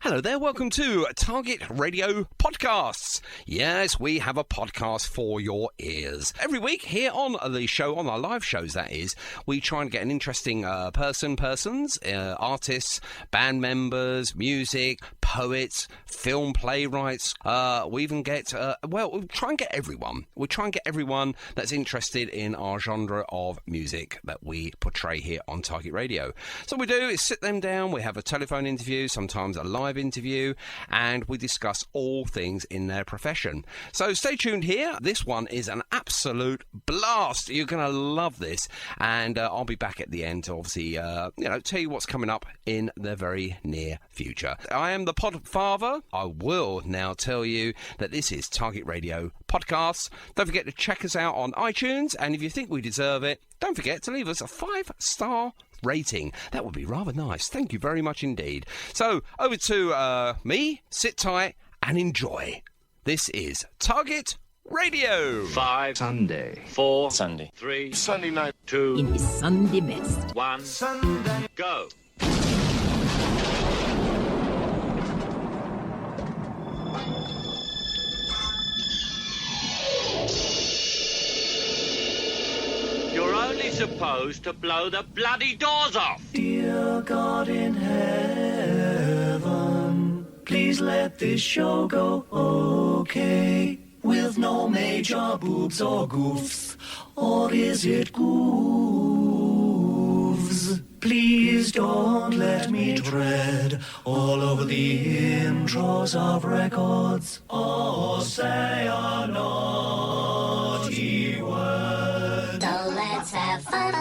Hello there, welcome to Target Radio Podcasts. Yes, we have a podcast for your ears. Every week here on the show, on our live shows that is, we try and get an interesting persons, artists, band members, music, poets, film playwrights. We even get, we'll try and get everyone. We'll try and get everyone that's interested in our genre of music that we portray here on Target Radio. So what we do is sit them down, we have a telephone interview, sometimes a live interview, and we discuss all things in their profession. So stay tuned here. This one is an absolute blast. You're going to love this, and I'll be back at the end to obviously tell you what's coming up in the very near future. I am the pod father. I will now tell you that this is Target Radio Podcasts. Don't forget to check us out on iTunes, and if you think we deserve it, don't forget to leave us a 5-star rating. That would be rather nice. Thank you very much indeed. So over to me. Sit tight and enjoy. This is Target Radio. 5 Sunday, 4 Sunday, 3 Sunday night, 2 in his Sunday best, 1 Sunday, go. You're only supposed to blow the bloody doors off. Dear God in heaven, please let this show go okay, with no major boobs or goofs, or is it goofs? Please don't let me tread all over the intros of records, or say a naughty word. So let's have fun.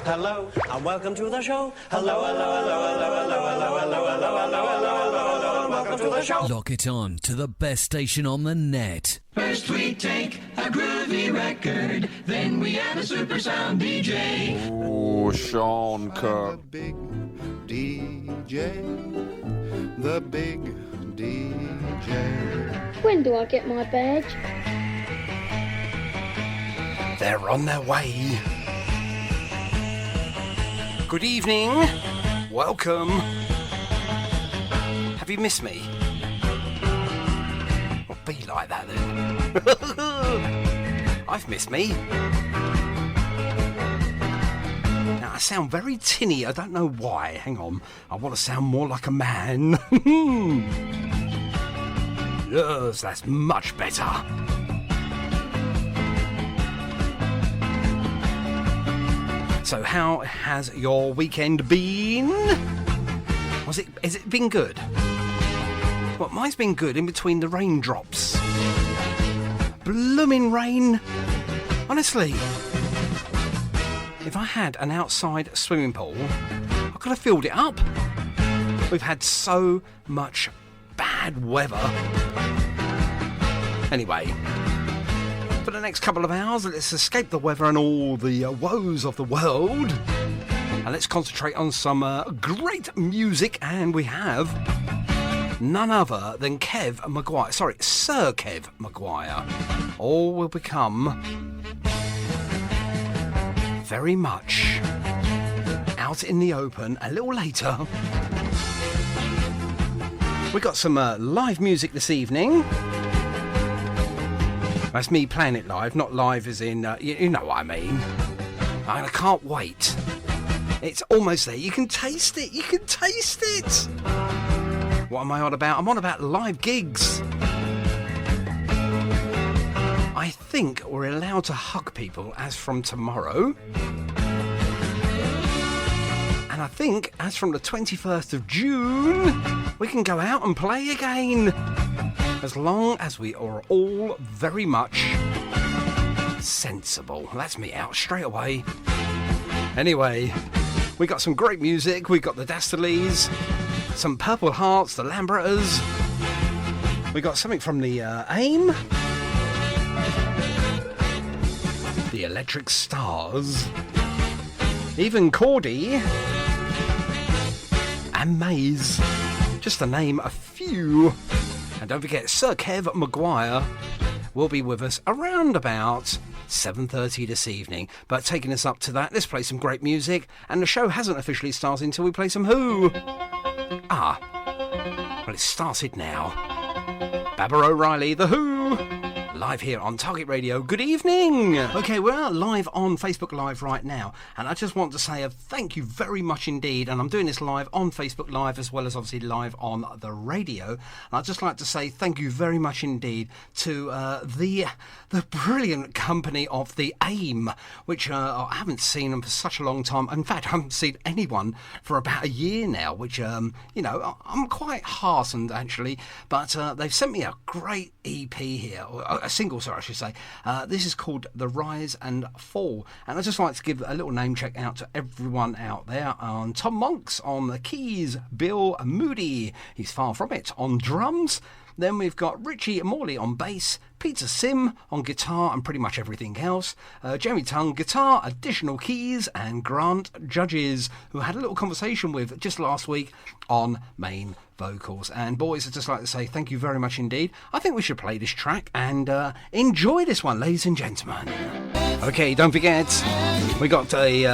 Hello, and welcome to the show. Hello, and welcome to the show. Lock it on to the best station on the net. First we take a groovy record, then we add a super sound DJ. Oh, Sean Kirk. The big DJ. The big DJ. When do I get my badge? They're on their way. Good evening. Welcome. Have you missed me? Well, be like that then. I've missed me. Now, I sound very tinny. I don't know why. Hang on. I want to sound more like a man. Yes, that's much better. So how has your weekend been? Has it been good? Well, mine's been good in between the raindrops. Blooming rain. Honestly. If I had an outside swimming pool, I could have filled it up. We've had so much bad weather. Anyway, for the next couple of hours, let's escape the weather and all the woes of the world. And let's concentrate on some great music. And we have none other than Kev McGuire. Sorry, Sir Kev McGuire. All will become very much out in the open a little later. We got some live music this evening. That's me playing it live, not live as in, you know what I mean. And I can't wait. It's almost there. You can taste it. You can taste it. What am I on about? I'm on about live gigs. I think we're allowed to hug people as from tomorrow. And I think as from the 21st of June, we can go out and play again. As long as we are all very much sensible. That's me out straight away. Anyway, we got some great music. We got the Dastarleys, some Purple Hearts, the Lambrettas. We got something from the AIM, the Electric Stars, even Cordy and Maze, just to name a few. And don't forget, Sir Kev McGuire will be with us around about 7:30 this evening. But taking us up to that, let's play some great music. And the show hasn't officially started until we play some Who. Well, it started now. Baba O'Reilly, The Who. Live here on Target Radio. Good evening. Okay, we're live on Facebook Live right now, and I just want to say a thank you very much indeed. And I'm doing this live on Facebook Live as well as obviously live on the radio. And I'd just like to say thank you very much indeed to the brilliant company of the AIM, which I haven't seen them for such a long time. In fact, I haven't seen anyone for about a year now, which I'm quite heartened actually. But they've sent me a great EP here. A single, sorry, I should say. This is called The Rise and Fall, and I'd just like to give a little name check out to everyone out there. Tom Monks on the keys, Bill Moody, he's far from it, on drums. Then we've got Richie Morley on bass, Peter Sim on guitar and pretty much everything else, Jamie Tung guitar, additional keys, and Grant Judges, who I had a little conversation with just last week on main vocals. And boys, I'd just like to say thank you very much indeed. I think we should play this track and enjoy this one, ladies and gentlemen. Okay, don't forget, we got a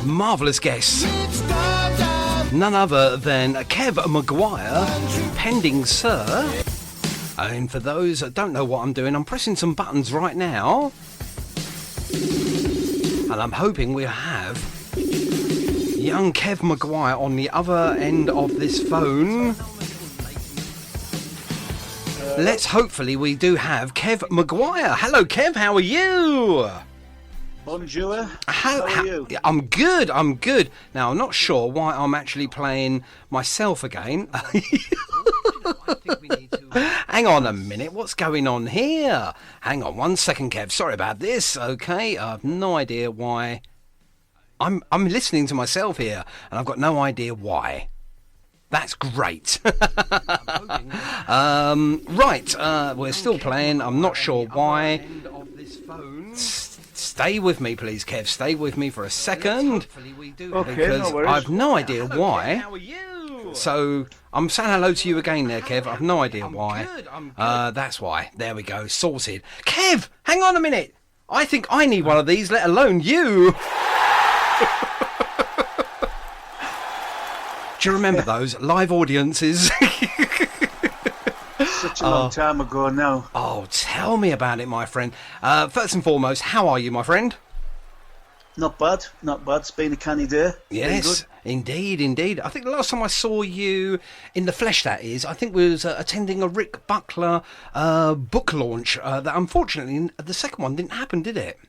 marvellous guest. None other than Kev McGuire, pending Sir. And for those that don't know what I'm doing, I'm pressing some buttons right now. And I'm hoping we'll have young Kev McGuire on the other end of this phone. Let's hopefully we do have Kev McGuire. Hello Kev, how are you? Bonjour. How are you? I'm good. Now, I'm not sure why I'm actually playing myself again. Hang on a minute. What's going on here? Hang on 1 second, Kev. Sorry about this. Okay, I have no idea why. I'm listening to myself here, and I've got no idea why. That's great. Right, we're still playing. I'm not sure why. Stay with me, please, Kev. Stay with me for a second. Okay, because no worries. I have no idea why. How are you? So I'm saying hello to you again there, Kev. I have no idea why. I'm good. That's why. There we go. Sorted. Kev, hang on a minute. I think I need one of these, let alone you. Do you remember those live audiences? Such a long time ago now. Oh, tell me about it, my friend. First and foremost, how are you, my friend? Not bad. It's been a canny day. Yes, indeed. I think the last time I saw you in the flesh, that is, I think was attending a Rick Buckler book launch. That unfortunately, the second one didn't happen, did it?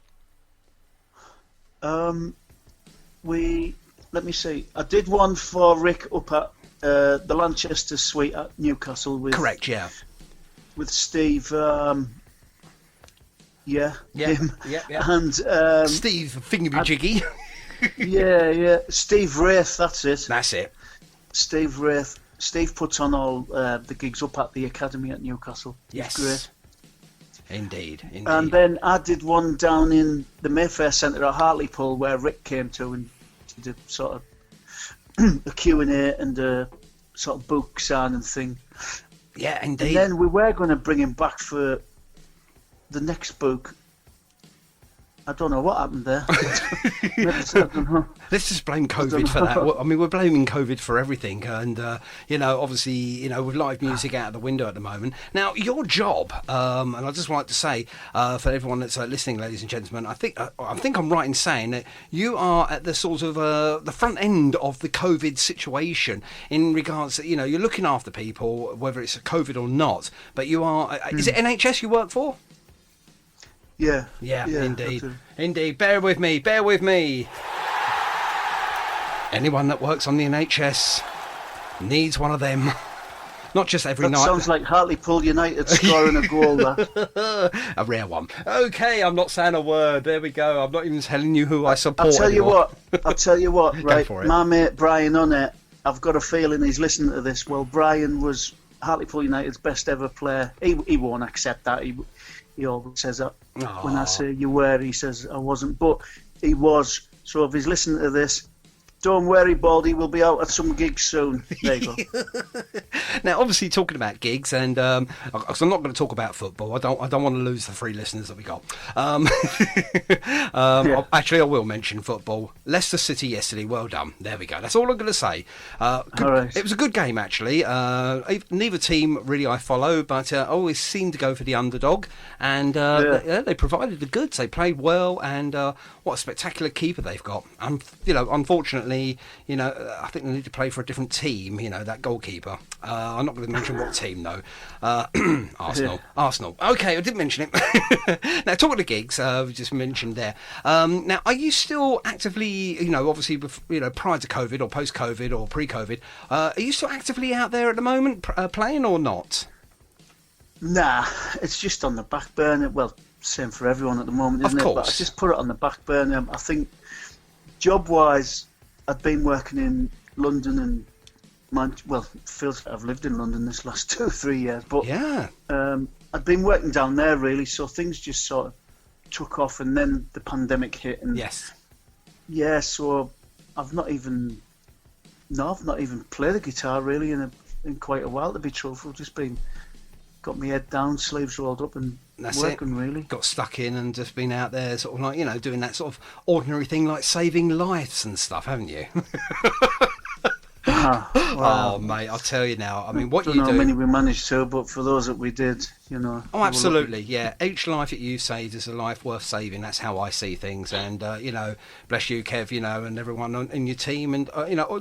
Let me see. I did one for Rick up at the Lanchester Suite at Newcastle with. Correct, yeah. With Steve. Him. Yeah. And Steve Fingerbujiggy. Yeah. Steve Wraith. That's it. That's it. Steve Wraith. Steve puts on all the gigs up at the Academy at Newcastle. Yes. Great. Indeed. And then I did one down in the Mayfair Centre at Hartlepool where Rick came to and did a sort of a Q&A and a sort of book signing thing. Yeah, indeed. And then we were going to bring him back for the next book. I don't know what happened there. Let's just blame COVID for that. I mean, we're blaming COVID for everything, and obviously, with live music out of the window at the moment. Now, your job, and I just like to say for everyone that's listening, ladies and gentlemen, I think I'm right in saying that you are at the sort of the front end of the COVID situation in regards to, you're looking after people, whether it's COVID or not. But you are. Is it NHS you work for? Yeah, indeed. Bear with me. Anyone that works on the NHS needs one of them. Not just every night. That sounds like Hartlepool United scoring a goal, that. A rare one. Okay, I'm not saying a word. There we go. I'm not even telling you who I support I'll tell you what, right? Go for it. My mate Brian on it, I've got a feeling he's listening to this. Well, Brian was Hartlepool United's best ever player. He won't accept that. He always says that. When I say you were, he says I wasn't. But he was. So if he's listening to this, Don't worry, Baldy, we'll be out at some gigs soon. There you go. Now, obviously, talking about gigs, and because I'm not going to talk about football, I don't want to lose the 3 listeners that we got. Actually, I will mention football. Leicester City yesterday, well done. There we go. That's all I'm going to say. Right. It was a good game, actually. Neither team really I follow, but I always seem to go for the underdog, and they provided the goods. They played well, and what a spectacular keeper they've got. Unfortunately, I think they need to play for a different team, that goalkeeper. I'm not going to mention what team, though. Arsenal. Okay, I did mention it. Now, talking to gigs, we just mentioned there. Now, are you still actively, obviously, prior to COVID or post-COVID or pre-COVID, are you still actively out there at the moment playing or not? Nah, it's just on the back burner. Well, same for everyone at the moment, isn't it? But I just put it on the back burner. I think, job-wise, I'd been working in London and it feels like I've lived in London this last 2 or 3 years. But I'd been working down there really, so things just sort of took off, and then the pandemic hit. And so I've not even played the guitar really in quite a while, to be truthful. Just got my head down, sleeves rolled up, and working really. Got stuck in and just been out there, sort of like doing that sort of ordinary thing like saving lives and stuff, haven't you? Wow. Oh, mate, I'll tell you now. I mean, what you do. I don't know how many we managed to, but for those that we did, Oh, absolutely, yeah. Each life that you saved is a life worth saving. That's how I see things. And, bless you, Kev, and everyone in your team, and,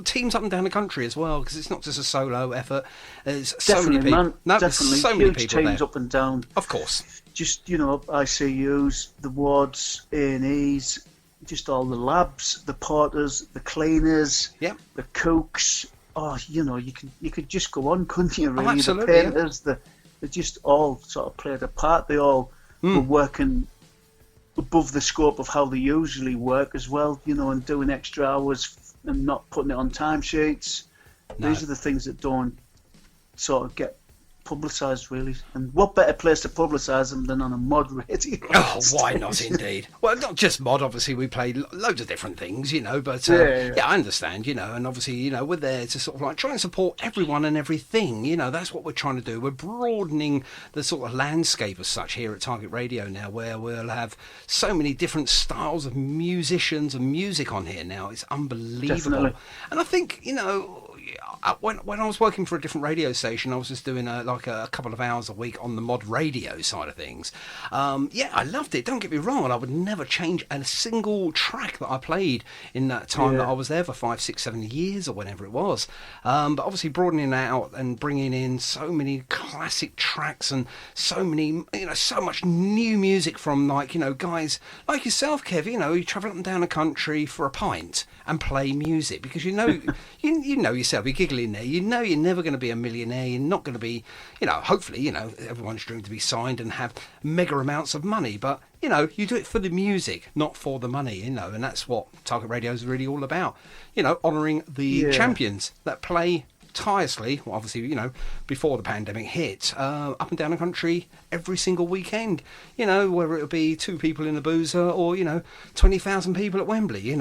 teams up and down the country as well, because it's not just a solo effort. There's so many people. Man, definitely. So huge many people teams there. Up and down. Of course. Just, ICUs, the wards, A&Es, just all the labs, the porters, the cleaners, the cooks. Oh, you could just go on, couldn't you? Really, absolutely, the painters, they just all sort of played a part. They all were working above the scope of how they usually work as well. And doing extra hours and not putting it on timesheets. No. These are the things that don't sort of get publicised, really. And what better place to publicise them than on a mod radio? Oh, why not, indeed? Well, not just mod, obviously, we play loads of different things, but I understand, and obviously, we're there to sort of like try and support everyone and everything, that's what we're trying to do. We're broadening the sort of landscape as such here at Target Radio now, where we'll have so many different styles of musicians and music on here now. It's unbelievable. Definitely. And I think, when I was working for a different radio station, I was just doing a couple of hours a week on the mod radio side of things. I loved it. Don't get me wrong, and I would never change a single track that I played in that time that I was there for 5, 6, 7 years or whenever it was. But obviously broadening that out and bringing in so many classic tracks and so many, so much new music from guys like yourself, Kev. You travel up and down the country for a pint and play music because you know yourself. You're giggling there. You're never going to be a millionaire. You're not going to be, hopefully, everyone's dream to be signed and have mega amounts of money. But, you do it for the music, not for the money, and that's what Target Radio is really all about. Honouring the champions that play tirelessly, well, obviously, before the pandemic hit, up and down the country every single weekend, whether it be 2 people in a boozer or, 20,000 people at Wembley,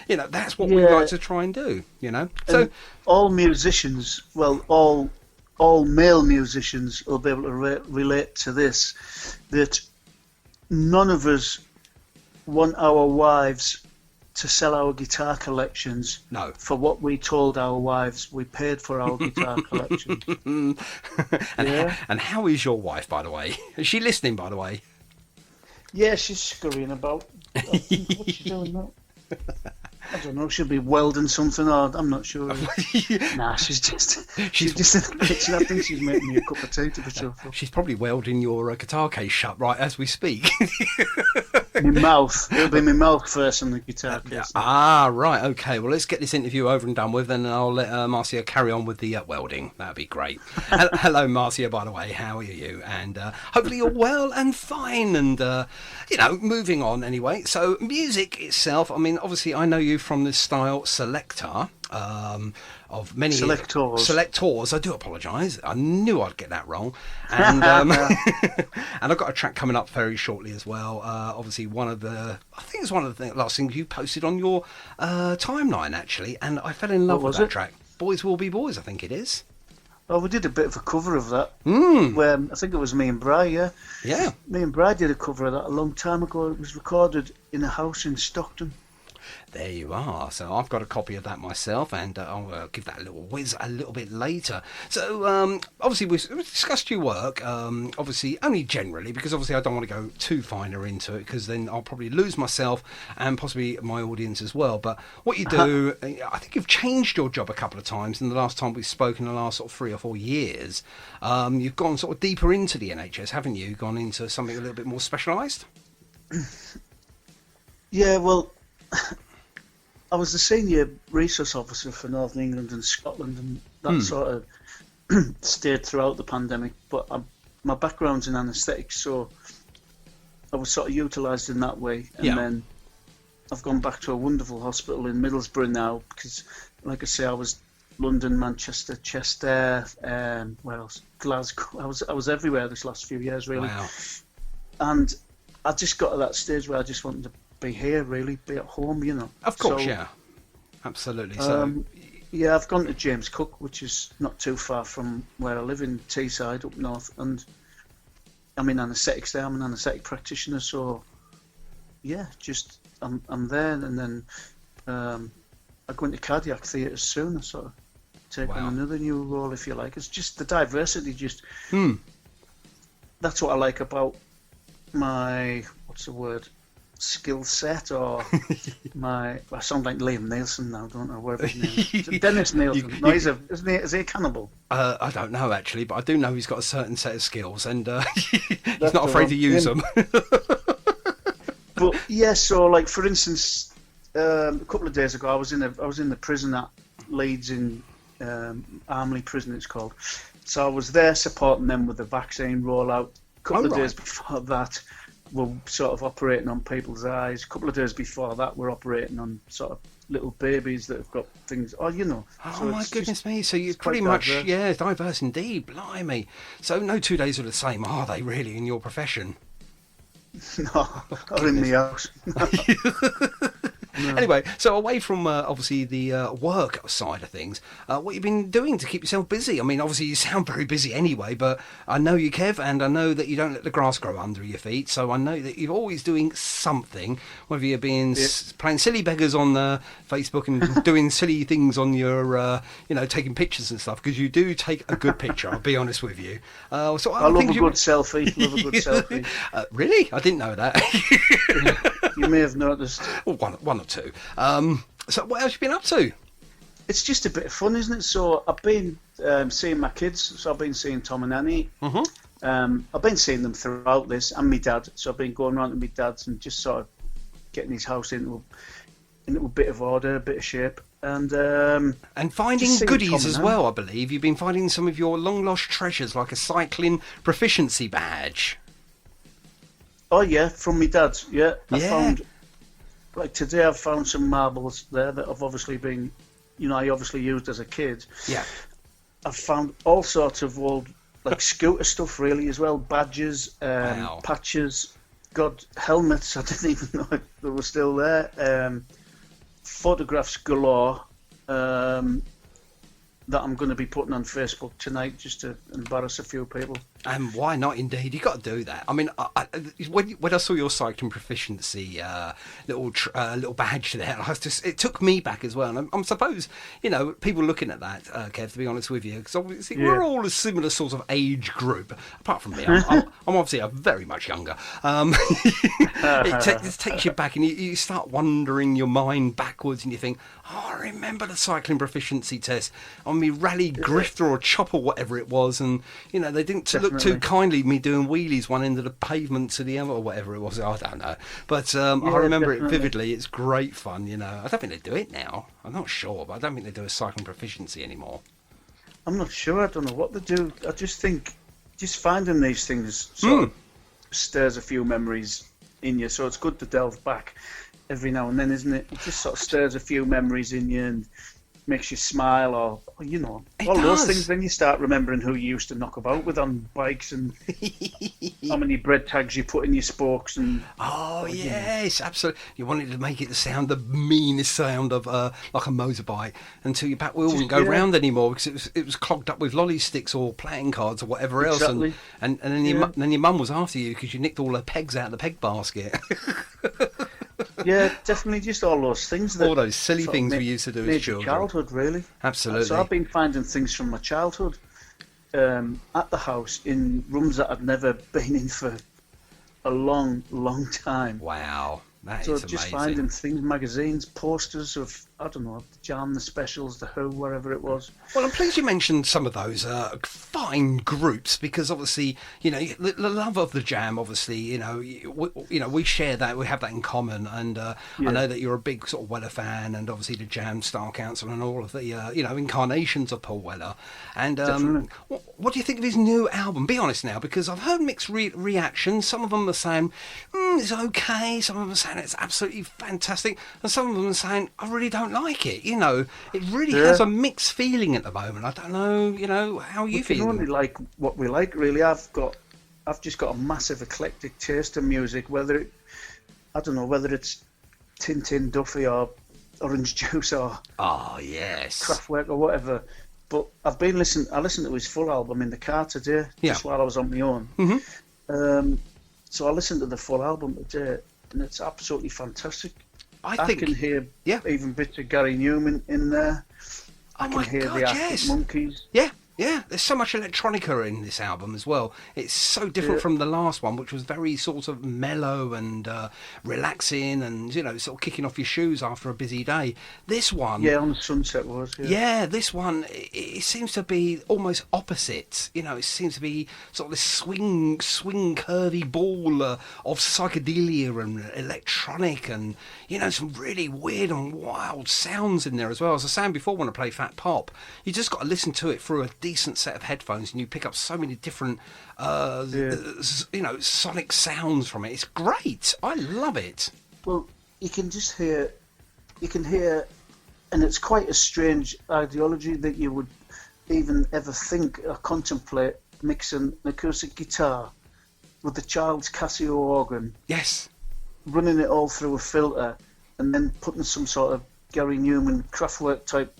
that's what we like to try and do, So and all musicians, all male musicians will be able to relate to this, that none of us want our wives to sell our guitar collections for what we told our wives we paid for our guitar collection. And how is your wife, by the way? Is she listening, by the way? Yeah, she's scurrying about. What's she doing now? I don't know, she'll be welding something, or I'm not sure. Nah, she's just in the kitchen. I think she's making me a cup of tea, to be truthful. She's probably welding your guitar case shut right as we speak. My mouth. It'll be my mouth first on the guitar case. Ah, right, okay. Well, let's get this interview over and done with, and I'll let Marcia carry on with the welding. That'd be great. Hello, Marcia, by the way. How are you? And hopefully you're well and fine, and, moving on anyway. So, music itself, I mean, obviously I know you from the style Selector. of many selectors. I do apologise. I knew I'd get that wrong, and and I've got a track coming up very shortly as well. Obviously, I think it's one of the last things you posted on your timeline actually, and I fell in love with that track. Boys Will Be Boys, I think it is. Oh, we did a bit of a cover of that. Where I think it was me and Bri, yeah. Me and Bri did a cover of that a long time ago. It was recorded in a house in Stockton. There you are. So I've got a copy of that myself, and I'll give that a little whiz a little bit later. So obviously we've discussed your work, obviously only generally, because obviously I don't want to go too finer into it, because then I'll probably lose myself and possibly my audience as well. But what you do, I think you've changed your job a couple of times. In the last time we've spoken, in the last sort of 3 or 4 years, you've gone sort of deeper into the NHS, haven't you? Gone into something a little bit more specialised? Yeah, well, I was the senior resource officer for Northern England and Scotland, and that sort of stayed throughout the pandemic. But my background's in anaesthetics, so I was sort of utilised in that way. And then I've gone back to a wonderful hospital in Middlesbrough now, because, like I say, I was London, Manchester, Chester, where else? Glasgow. I was everywhere this last few years, really. Wow. And I just got to that stage where I just wanted to be here, really, be at home, you know. Of course, yeah, absolutely. So, yeah, I've gone to James Cook, which is not too far from where I live in Teesside, up north, and I'm in anaesthetics there. I'm an anaesthetic practitioner, so yeah, just I'm there, and then I go into cardiac theatre soon. I sort of take on another new role, if you like. It's just the diversity. Just that's what I like about my skill set, or I sound like Liam Nielsen now, don't I? Whatever his name is. Dennis Nielsen. No, is he a cannibal? I don't know actually, but I do know he's got a certain set of skills, and he's not afraid to use them. But yeah, so like for instance, a couple of days ago, I was in the prison at Leeds in Armley Prison, it's called. So I was there supporting them with the vaccine rollout. A couple of days before that, we're sort of operating on people's eyes. A couple of days before that, we're operating on sort of little babies that have got things. Oh, you know. Oh, so my goodness me. So you're pretty much, diverse. Diverse indeed. Blimey. So no 2 days are the same, are they, really, in your profession? No, or in the house. No. Anyway, so away from obviously the work side of things, what you've been doing to keep yourself busy? I mean, obviously you sound very busy anyway, but I know you, Kev, and I know that you don't let the grass grow under your feet, so I know that you're always doing something, whether you're being playing silly beggars on Facebook and doing silly things on your, taking pictures and stuff, because you do take a good picture, I'll be honest with you. So I love a good selfie. Love a good selfie. Really? I didn't know that. You may have noticed. Well, one or two. So what else have you been up to? It's just a bit of fun, isn't it? So I've been seeing my kids. So I've been seeing Tom and Annie. I've been seeing them throughout this, and my dad. So I've been going around to my dad's and just sort of getting his house into a bit of order, a bit of shape. And finding goodies as well, I believe. You've been finding some of your long-lost treasures, like a cycling proficiency badge. Oh, yeah, from my dad's, yeah. I found, like today I've found some marbles there that I've obviously been, I obviously used as a kid. Yeah. I've found all sorts of old, like scooter stuff really as well, badges, patches, helmets, I didn't even know they were still there, photographs galore, that I'm going to be putting on Facebook tonight just to embarrass a few people. And why not, indeed? You've got to do that. I mean, when I saw your cycling proficiency little badge there, it took me back as well. And I suppose, people looking at that, Kev, to be honest with you, because obviously we're all a similar sort of age group, apart from me. I'm obviously very much younger. It takes you back, and you start wandering your mind backwards, and you think, I remember the cycling proficiency test on me rally grifter or chopper, whatever it was, and they didn't look too kindly me doing wheelies one end of the pavement to the other, or whatever it was. I don't know, but I remember it vividly. It's great fun. I don't think they do it now. I'm not sure, but I don't think they do a cycling proficiency anymore. I'm not sure. I don't know what they do. I just think finding these things sort of stirs a few memories in you, so it's good to delve back every now and then, isn't it? It just sort of stirs a few memories in you, and makes you smile, or you know, It all those does. things. Then you start remembering who you used to knock about with on bikes and how many bread tags you put in your spokes. And Oh, yes, absolutely. You wanted to make it sound the meanest sound of like a motorbike until your back wheel wouldn't go round anymore because it was clogged up with lolly sticks or playing cards or whatever else. Exactly. And then your mum was after you because you nicked all the pegs out of the peg basket. yeah, definitely, just all those things. That All those silly sort of things we made- used to do as made your children. childhood, really. Absolutely. So I've been finding things from my childhood at the house in rooms that I've never been in for a long, long time. Wow, that So is just amazing. finding things, magazines, posters of, I don't know, the Jam, the Specials, the Who, whatever it was. Well, I'm pleased you mentioned some of those fine groups because obviously, you know, the love of the Jam. Obviously, you know, we share that. We have that in common, and I know that you're a big sort of Weller fan, and obviously the Jam, Star Council, and all of the incarnations of Paul Weller. And what do you think of his new album? Be honest now, because I've heard mixed reactions. Some of them are saying it's okay. Some of them are saying it's absolutely fantastic, and some of them are saying I really don't like it. You know, it really has a mixed feeling at the moment. I don't know, you know, how you We feel. can only like what we like, really. I've just got a massive eclectic taste in music. I don't know whether it's Tintin Duffy or Orange Juice or Oh yes, Kraftwerk or whatever. But I listened to his full album in the car today, just while I was on my own. Mm-hmm. So I listened to the full album today, and it's absolutely fantastic. I I think can hear yeah. even bits of Gary Newman in there. Oh I my can hear God, the Arctic yes. Monkeys. Yeah, there's so much electronica in this album as well. It's so different from the last one, which was very sort of mellow and relaxing and, you know, sort of kicking off your shoes after a busy day. This one... Yeah, on Sunset was, Yeah, this one, it seems to be almost opposite. You know, it seems to be sort of this swing curvy ball of psychedelia and electronic and, you know, some really weird and wild sounds in there as well. As I was saying before, when I play Fat Pop, you just got to listen to it through a decent set of headphones and you pick up so many different, you know, sonic sounds from it. It's great. I love it. Well, you can hear, and it's quite a strange ideology that you would even ever think or contemplate mixing an acoustic guitar with the child's Casio organ, Yes. running it all through a filter, and then putting some sort of Gary Newman Kraftwerk type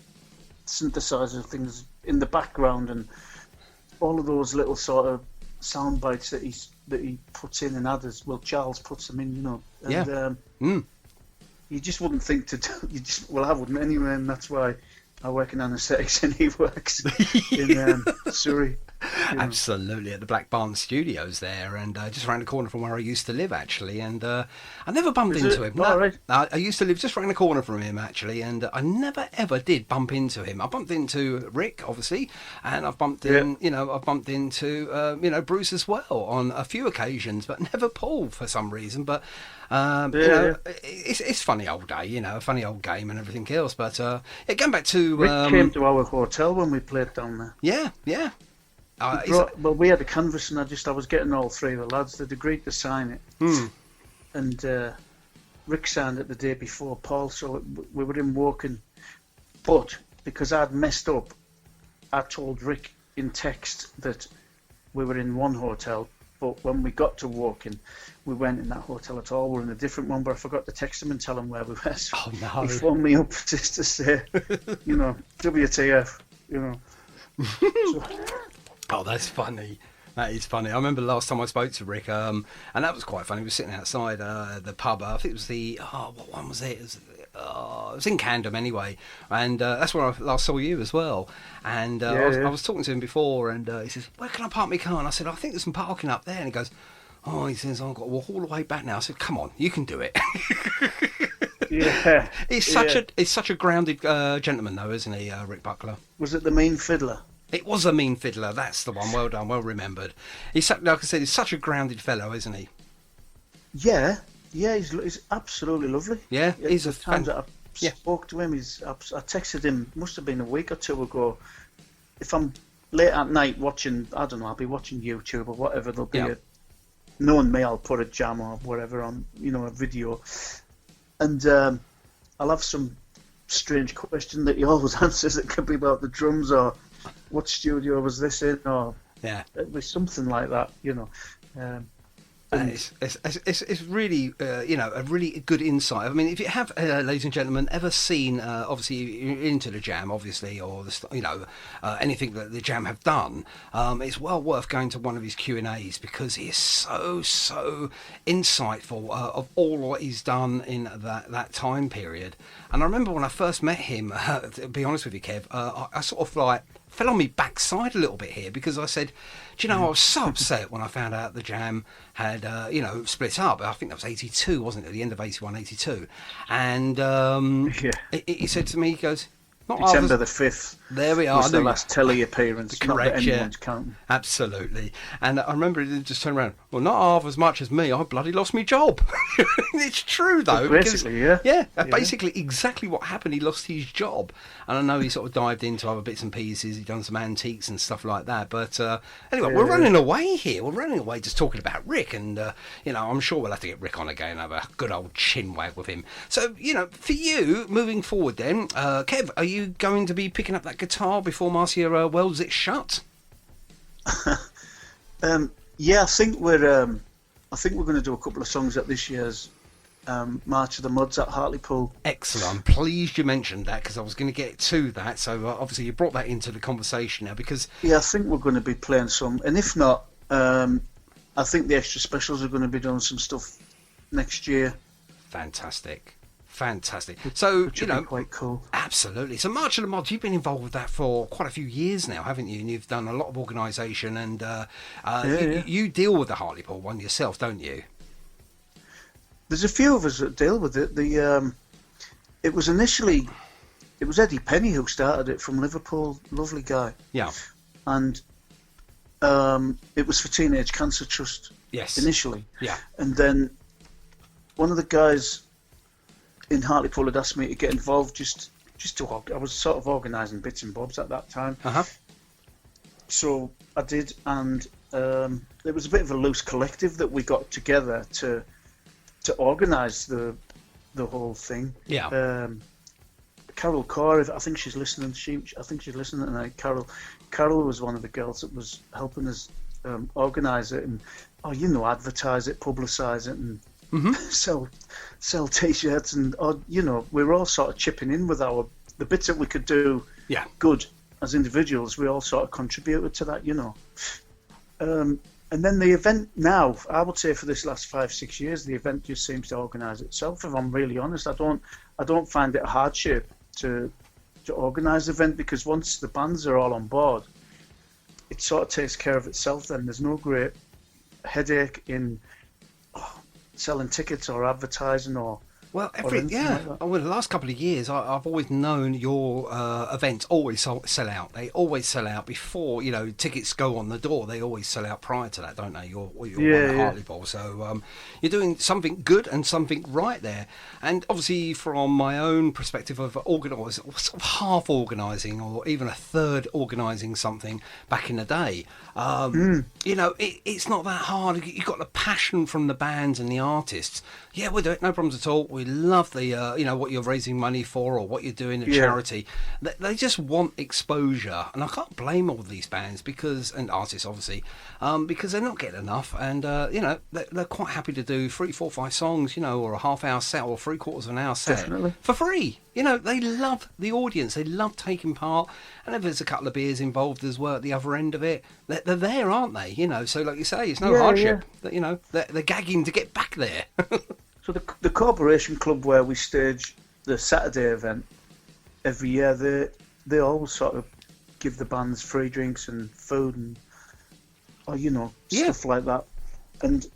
synthesizer things in the background, and all of those little sort of sound bites that he puts in and others. Well, Charles puts them in, you know. And, you just wouldn't think to do. I wouldn't anyway, and that's why I work in anaesthetics and he works in Surrey. You know. Absolutely, at the Black Barn Studios there, and just around the corner from where I used to live, actually. And I never bumped into him. Oh, right. I used to live just around the corner from him, actually, and I never ever did bump into him. I bumped into Rick, obviously, and I've bumped in, I've bumped into, Bruce as well on a few occasions, but never Paul for some reason. But it's funny old day, you know, a funny old game and everything else. But going back to Rick came to our hotel when we played down there. Yeah. Well, we had a canvas, and I was getting all three of the lads. They'd agreed to sign it, and Rick signed it the day before Paul, so we were in Woking. But because I'd messed up, I told Rick in text that we were in one hotel, but when we got to Woking, we weren't in that hotel at all. We were in a different one, but I forgot to text him and tell him where we were. So he phoned me up just to say, you know, WTF, you know. So, oh, that's funny. That is funny. I remember the last time I spoke to Rick, and that was quite funny. We were sitting outside the pub. I think it was what one was it? It was in Camden anyway, and that's where I last saw you as well. And I was talking to him before, and he says, "Where can I park my car?" And I said, "I think there's some parking up there." And he goes, "Oh," he says, "I've got to walk all the way back now." I said, "Come on, you can do it." Yeah, he's such a grounded gentleman, though, isn't he, Rick Buckler? Was it the Mean Fiddler? It was a Mean Fiddler. That's the one. Well done, well remembered. He's like I said, he's such a grounded fellow, isn't he? Yeah, he's absolutely lovely. Yeah, he's the a times that I spoke to him. I texted him. Must have been a week or two ago. If I'm late at night watching, I don't know, I'll be watching YouTube or whatever. There'll be knowing me, I'll put a jam or whatever on, you know, a video, and I'll have some strange question that he always answers. It could be about the drums, or what studio was this in, or it was something like that, you know. It's really, a really good insight. I mean, if you have, ladies and gentlemen, ever seen, obviously, Into the Jam, obviously, or, anything that the Jam have done, it's well worth going to one of his Q&As, because he is so insightful of all what he's done in that time period. And I remember when I first met him, to be honest with you, Kev, I sort of like fell on my backside a little bit here, because I said, do you know, I was so upset when I found out the Jam had, split up. I think that was 82, wasn't it? At the end of 81, 82. And he said to me, he goes, not December the 5th. There we are. Was the last telly appearance. Correct, anyone's counting. Absolutely. And I remember he just turned around, well, not half as much as me. I bloody lost my job. It's true, though. Basically, basically exactly what happened. He lost his job. And I know he sort of dived into other bits and pieces. He'd done some antiques and stuff like that. But anyway, we're running away here. We're running away just talking about Rick. And, I'm sure we'll have to get Rick on again and have a good old chin wag with him. So, for you, moving forward then, Kev, are you going to be picking up that guitar before Marcia welds it shut? I think we're going to do a couple of songs at this year's March of the Muds at Hartlepool. Excellent. I'm pleased you mentioned that, because I was going to get to that. So obviously you brought that into the conversation now, because I think we're going to be playing some, and if not, I think the extra specials are going to be doing some stuff next year. Fantastic. So, which would be quite cool. Absolutely. So March of the Mods, you've been involved with that for quite a few years now, haven't you? And you've done a lot of organisation, and you deal with the Hartlepool one yourself, don't you? There's a few of us that deal with it. It was Eddie Penny who started it from Liverpool, lovely guy. Yeah. And it was for Teenage Cancer Trust. Yes. Initially. Yeah. And then one of the guys in Hartlepool had asked me to get involved just to. I was sort of organising bits and bobs at that time. So I did, and it was a bit of a loose collective that we got together to organise the whole thing. Yeah. Carol Core, I think she's listening. I think she's listening tonight. Carol was one of the girls that was helping us organise it and advertise it, publicise it, and sell T-shirts, and we were all sort of chipping in with the bits that we could do good as individuals. We all sort of contributed to that, and then the event now, I would say for this last 5-6 years, the event just seems to organise itself. If I'm really honest, I don't find it a hardship to organise the event, because once the bands are all on board, it sort of takes care of itself. Then there's no great headache in selling tickets or advertising or Well, over the last couple of years, I've always known your events always sell out. They always sell out before, tickets go on the door. They always sell out prior to that, don't they? You're one at Hartlepool. So you're doing something good and something right there. And obviously, from my own perspective of sort of half organising or even a third organising something back in the day, it's not that hard. You've got the passion from the bands and the artists. Yeah, we'll do it. No problems at all. We love the, what you're raising money for or what you're doing at charity. They just want exposure. And I can't blame all of these bands and artists, obviously, because they're not getting enough. And, they're quite happy to do 3, 4, 5 songs, or a half-hour set or 3/4 of an hour set. Definitely. For free. They love the audience. They love taking part. And if there's a couple of beers involved as well at the other end of it, they're there, aren't they? So like you say, it's no hardship. Yeah. They're gagging to get back there. So the Corporation Club, where we stage the Saturday event every year, they always sort of give the bands free drinks and food and stuff like that. And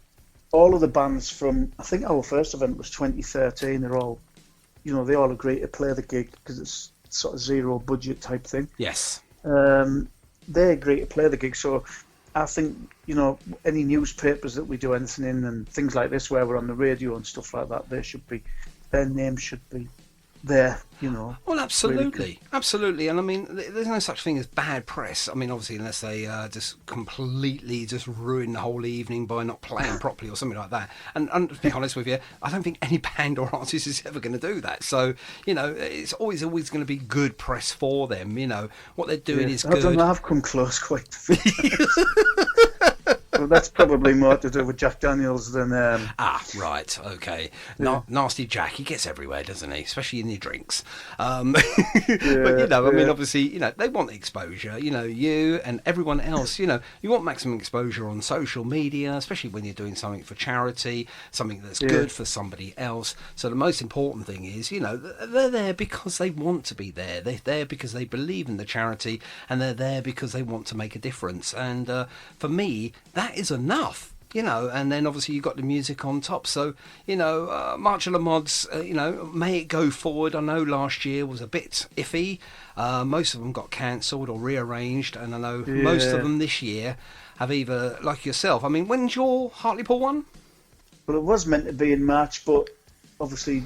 all of the bands from, I think our first event was 2013. They're all, they all agree to play the gig because it's sort of zero budget type thing. Yes. They agree to play the gig, so I think, any newspapers that we do anything in and things like this where we're on the radio and stuff like that, their names should be there, you know. Well, absolutely, really absolutely. And I mean, there's no such thing as bad press. I mean, obviously, unless they just completely just ruin the whole evening by not playing properly or something like that. And to be honest with you, I don't think any band or artist is ever going to do that. So, you know, it's always going to be good press for them. You know, what they're doing is good. I don't know, I've come close quite. Well, that's probably more to do with Jack Daniels than... right, okay. Nasty Jack, he gets everywhere, doesn't he? Especially in your drinks. But, you know, I mean, obviously, you know, they want the exposure. You know, you and everyone else, you know, you want maximum exposure on social media, especially when you're doing something for charity, something that's good for somebody else. So the most important thing is, you know, they're there because they want to be there. They're there because they believe in the charity, and they're there because they want to make a difference. And for me, that is enough, you know. And then obviously you've got the music on top. So, you know, March of the Mods, you know, may it go forward. I know last year was a bit iffy. Most of them got cancelled or rearranged, and I know most of them this year have either, like yourself. I mean, when's your Hartlepool one? Well, it was meant to be in March, but obviously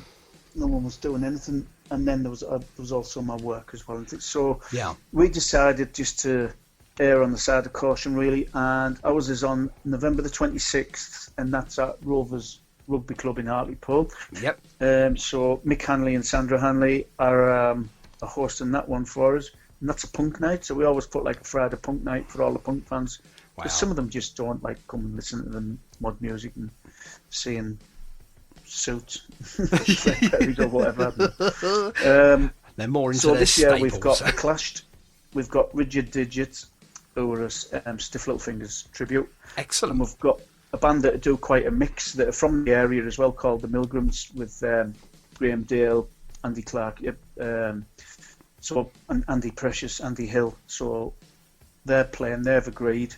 no one was doing anything. And then there was also my work as well. So we decided just to err on the side of caution, really, and ours is on November the 26th, and that's at Rovers Rugby Club in Hartlepool. Yep. So Mick Hanley and Sandra Hanley are hosting that one for us, and that's a punk night. So we always put like a Friday punk night for all the punk fans, because some of them just don't like come and listen to the mod music and seeing Suits, or whatever. They're more into so their this year staples. We've got The Clashed, we've got Rigid Digits, who are a Stiff Little Fingers tribute. Excellent. And we've got a band that do quite a mix that are from the area as well, called the Milgrams, with Graham Dale, Andy Clark, and Andy Precious, Andy Hill. So they're playing, they've agreed.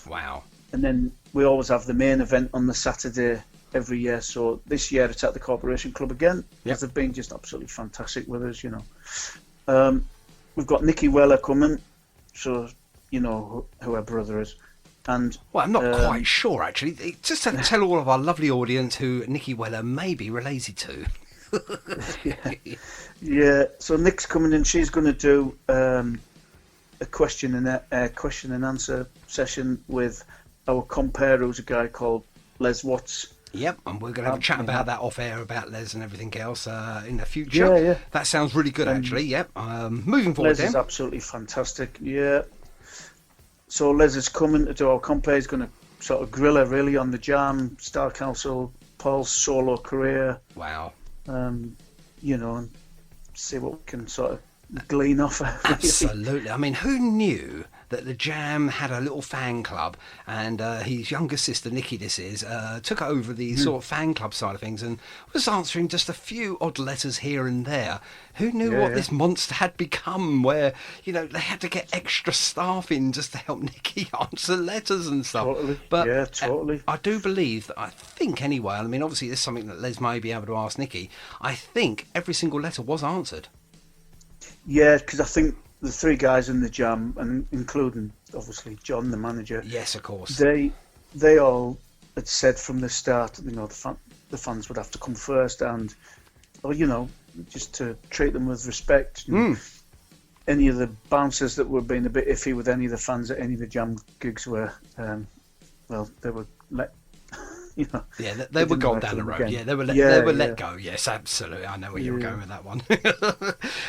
Wow. And then we always have the main event on the Saturday every year. So this year it's at the Corporation Club again, because they've been just absolutely fantastic with us, you know. We've got Nicky Weller coming, so you know who her brother is. And well, I'm not quite sure, actually. Just to tell all of our lovely audience who Nicky Weller may be related to. Yeah, so Nick's coming in. She's going to do a question and answer session with our compere, who's a guy called Les Watts. Yep, and we're going to have a chat about that off air, about Les and everything else in the future. Yeah. That sounds really good, actually. Yep. Moving forward, Les is absolutely fantastic. Yeah. So Les is coming to do our compere. He's going to sort of grill her really on the Jam, Star Council, Paul's solo career. Wow. You know, and see what we can sort of glean off her. Absolutely. I mean, who knew that the Jam had a little fan club, and his younger sister, Nicky, took over the sort of fan club side of things and was answering just a few odd letters here and there. Who knew what this monster had become, where, you know, they had to get extra staff in just to help Nicky answer letters and stuff. Totally. But totally. I do believe that, I think anyway, I mean, obviously this is something that Les may be able to ask Nicky, I think every single letter was answered. Yeah, because I think the three guys in the Jam, and including obviously John, the manager. Yes, of course. They all had said from the start, you know, the fans would have to come first, and you know, just to treat them with respect. Any of the bouncers that were being a bit iffy with any of the fans at any of the Jam gigs were, well, they were let. You know, yeah, they were gone down the road. Again. Yeah, they were let go. Yes, absolutely. I know where you were going with that one.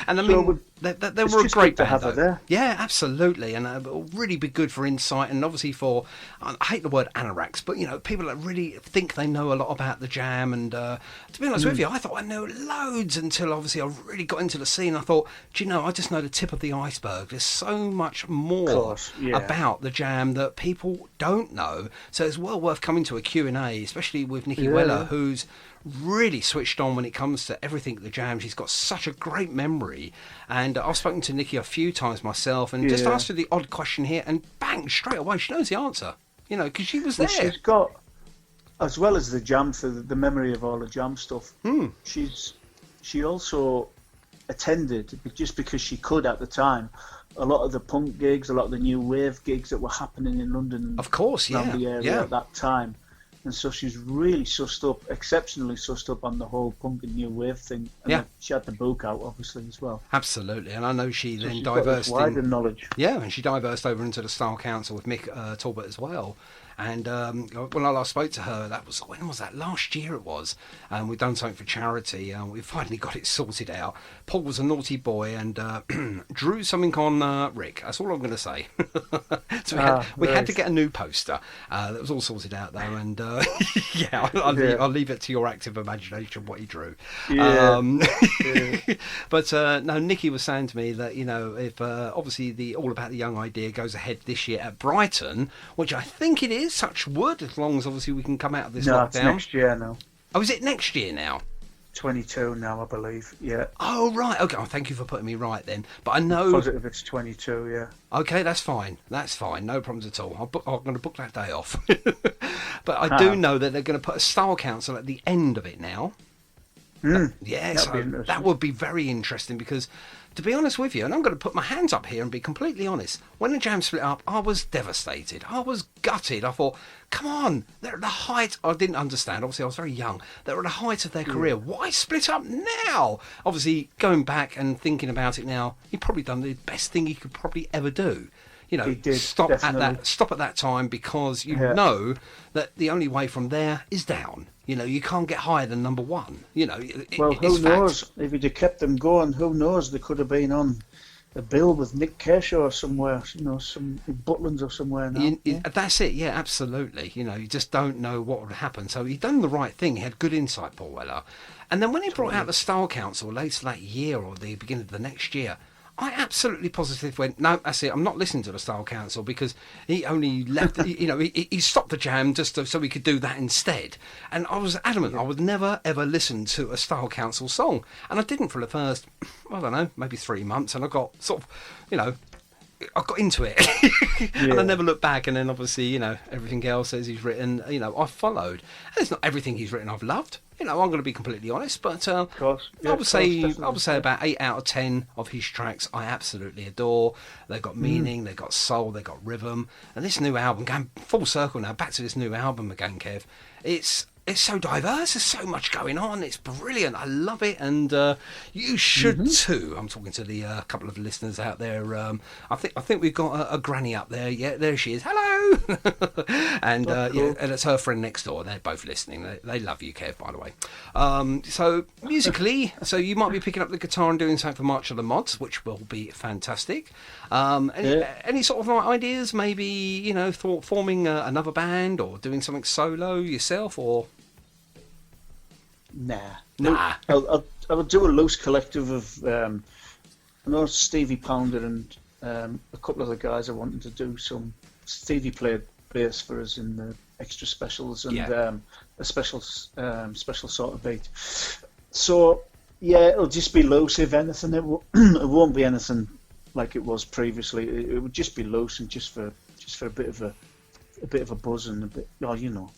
And I mean, they were a great band, though. There. Yeah, absolutely, and it will really be good for insight, and obviously for, I hate the word anoraks, but you know, people that really think they know a lot about the Jam. And to be honest with you, I thought I knew loads until obviously I really got into the scene. I thought, do you know, I just know the tip of the iceberg. There's so much more about the Jam that people don't know. So it's well worth coming to a Q&A, especially with Nicky Weller, who's really switched on when it comes to everything the Jam. She's got such a great memory, and I've spoken to Nicky a few times myself, and just asked her the odd question here, and bang, straight away she knows the answer, you know, because she was there. She's got, as well as the Jam, for the memory of all the Jam stuff, she also attended, just because she could at the time, a lot of the punk gigs, a lot of the new wave gigs that were happening in London, of course, around the area at that time. And so she's really exceptionally sussed up on the whole punk and new wave thing. And she had the book out, obviously, as well. Absolutely. And I know she then she's diversed got wider knowledge. Yeah, and she diversed over into the Style Council with Mick Talbot as well. And when I last spoke to her, when was that? Last year it was. And we'd done something for charity. We finally got it sorted out. Paul was a naughty boy and drew something on Rick. That's all I'm going to say. So we had to get a new poster. That was all sorted out though. And I'll leave it to your active imagination what he drew. Yeah. But no, Nicky was saying to me that, if obviously the All About the Young idea goes ahead this year at Brighton, which I think it is, touch wood, as long as obviously we can come out of this lockdown. It's next year now. Oh, is it next year now? 22 now, I believe. Yeah. Oh, right. Okay. Oh, thank you for putting me right then. But I know. Positive it's 22. Yeah. Okay, that's fine. That's fine. No problems at all. I'm going to book that day off. But I do know that they're going to put a Style Council at the end of it now. That would be very interesting because, to be honest with you, and I'm going to put my hands up here and be completely honest, when the Jam split up, I was devastated. I was gutted. I thought, come on, they're at the height. I didn't understand. Obviously, I was very young. They're at the height of their career. Why split up now? Obviously, going back and thinking about it now, he'd probably done the best thing he could probably ever do. Stop at that time because you know that the only way from there is down. You can't get higher than number one. Who knows? If he'd have kept them going, who knows? They could have been on a bill with Nick Kershaw somewhere, some in Butlins or somewhere now. That's it, yeah, absolutely. You just don't know what would happen. So he'd done the right thing. He had good insight, Paul Weller. And then when he brought out the Style Council later that year or the beginning of the next year, I absolutely positively went, no, that's it, I'm not listening to the Style Council because he only left, he stopped the Jam just so we could do that instead. And I was adamant I would never, ever listen to a Style Council song. And I didn't for the first, I don't know, maybe 3 months. And I got sort of, I got into it. And I never looked back. And then obviously, everything else as he's written, I followed. And it's not everything he's written I've loved. I'm going to be completely honest, but of course. I would say about 8 out of 10 of his tracks I absolutely adore. They've got meaning, they've got soul, they've got rhythm. And this new album, going full circle now, back to this new album again, Kev, it's so diverse, there's so much going on, it's brilliant, I love it, and you should too. I'm talking to the couple of listeners out there. I think we've got a granny up there. Yeah, there she is. Hello. And cool. And it's her friend next door. They're both listening. They love you, Kev, by the way. So musically, so you might be picking up the guitar and doing something for March of the Mods, which will be fantastic. Any sort of ideas? Maybe forming another band or doing something solo yourself, or Nah. I would do a loose collective of. I know Stevie Pounder and a couple of the guys are wanting to do some. Stevie played bass for us in the extra specials and a special sort of beat. So it'll just be loose. If anything, it won't be anything like it was previously. It would just be loose and just for a bit of a buzz and a bit,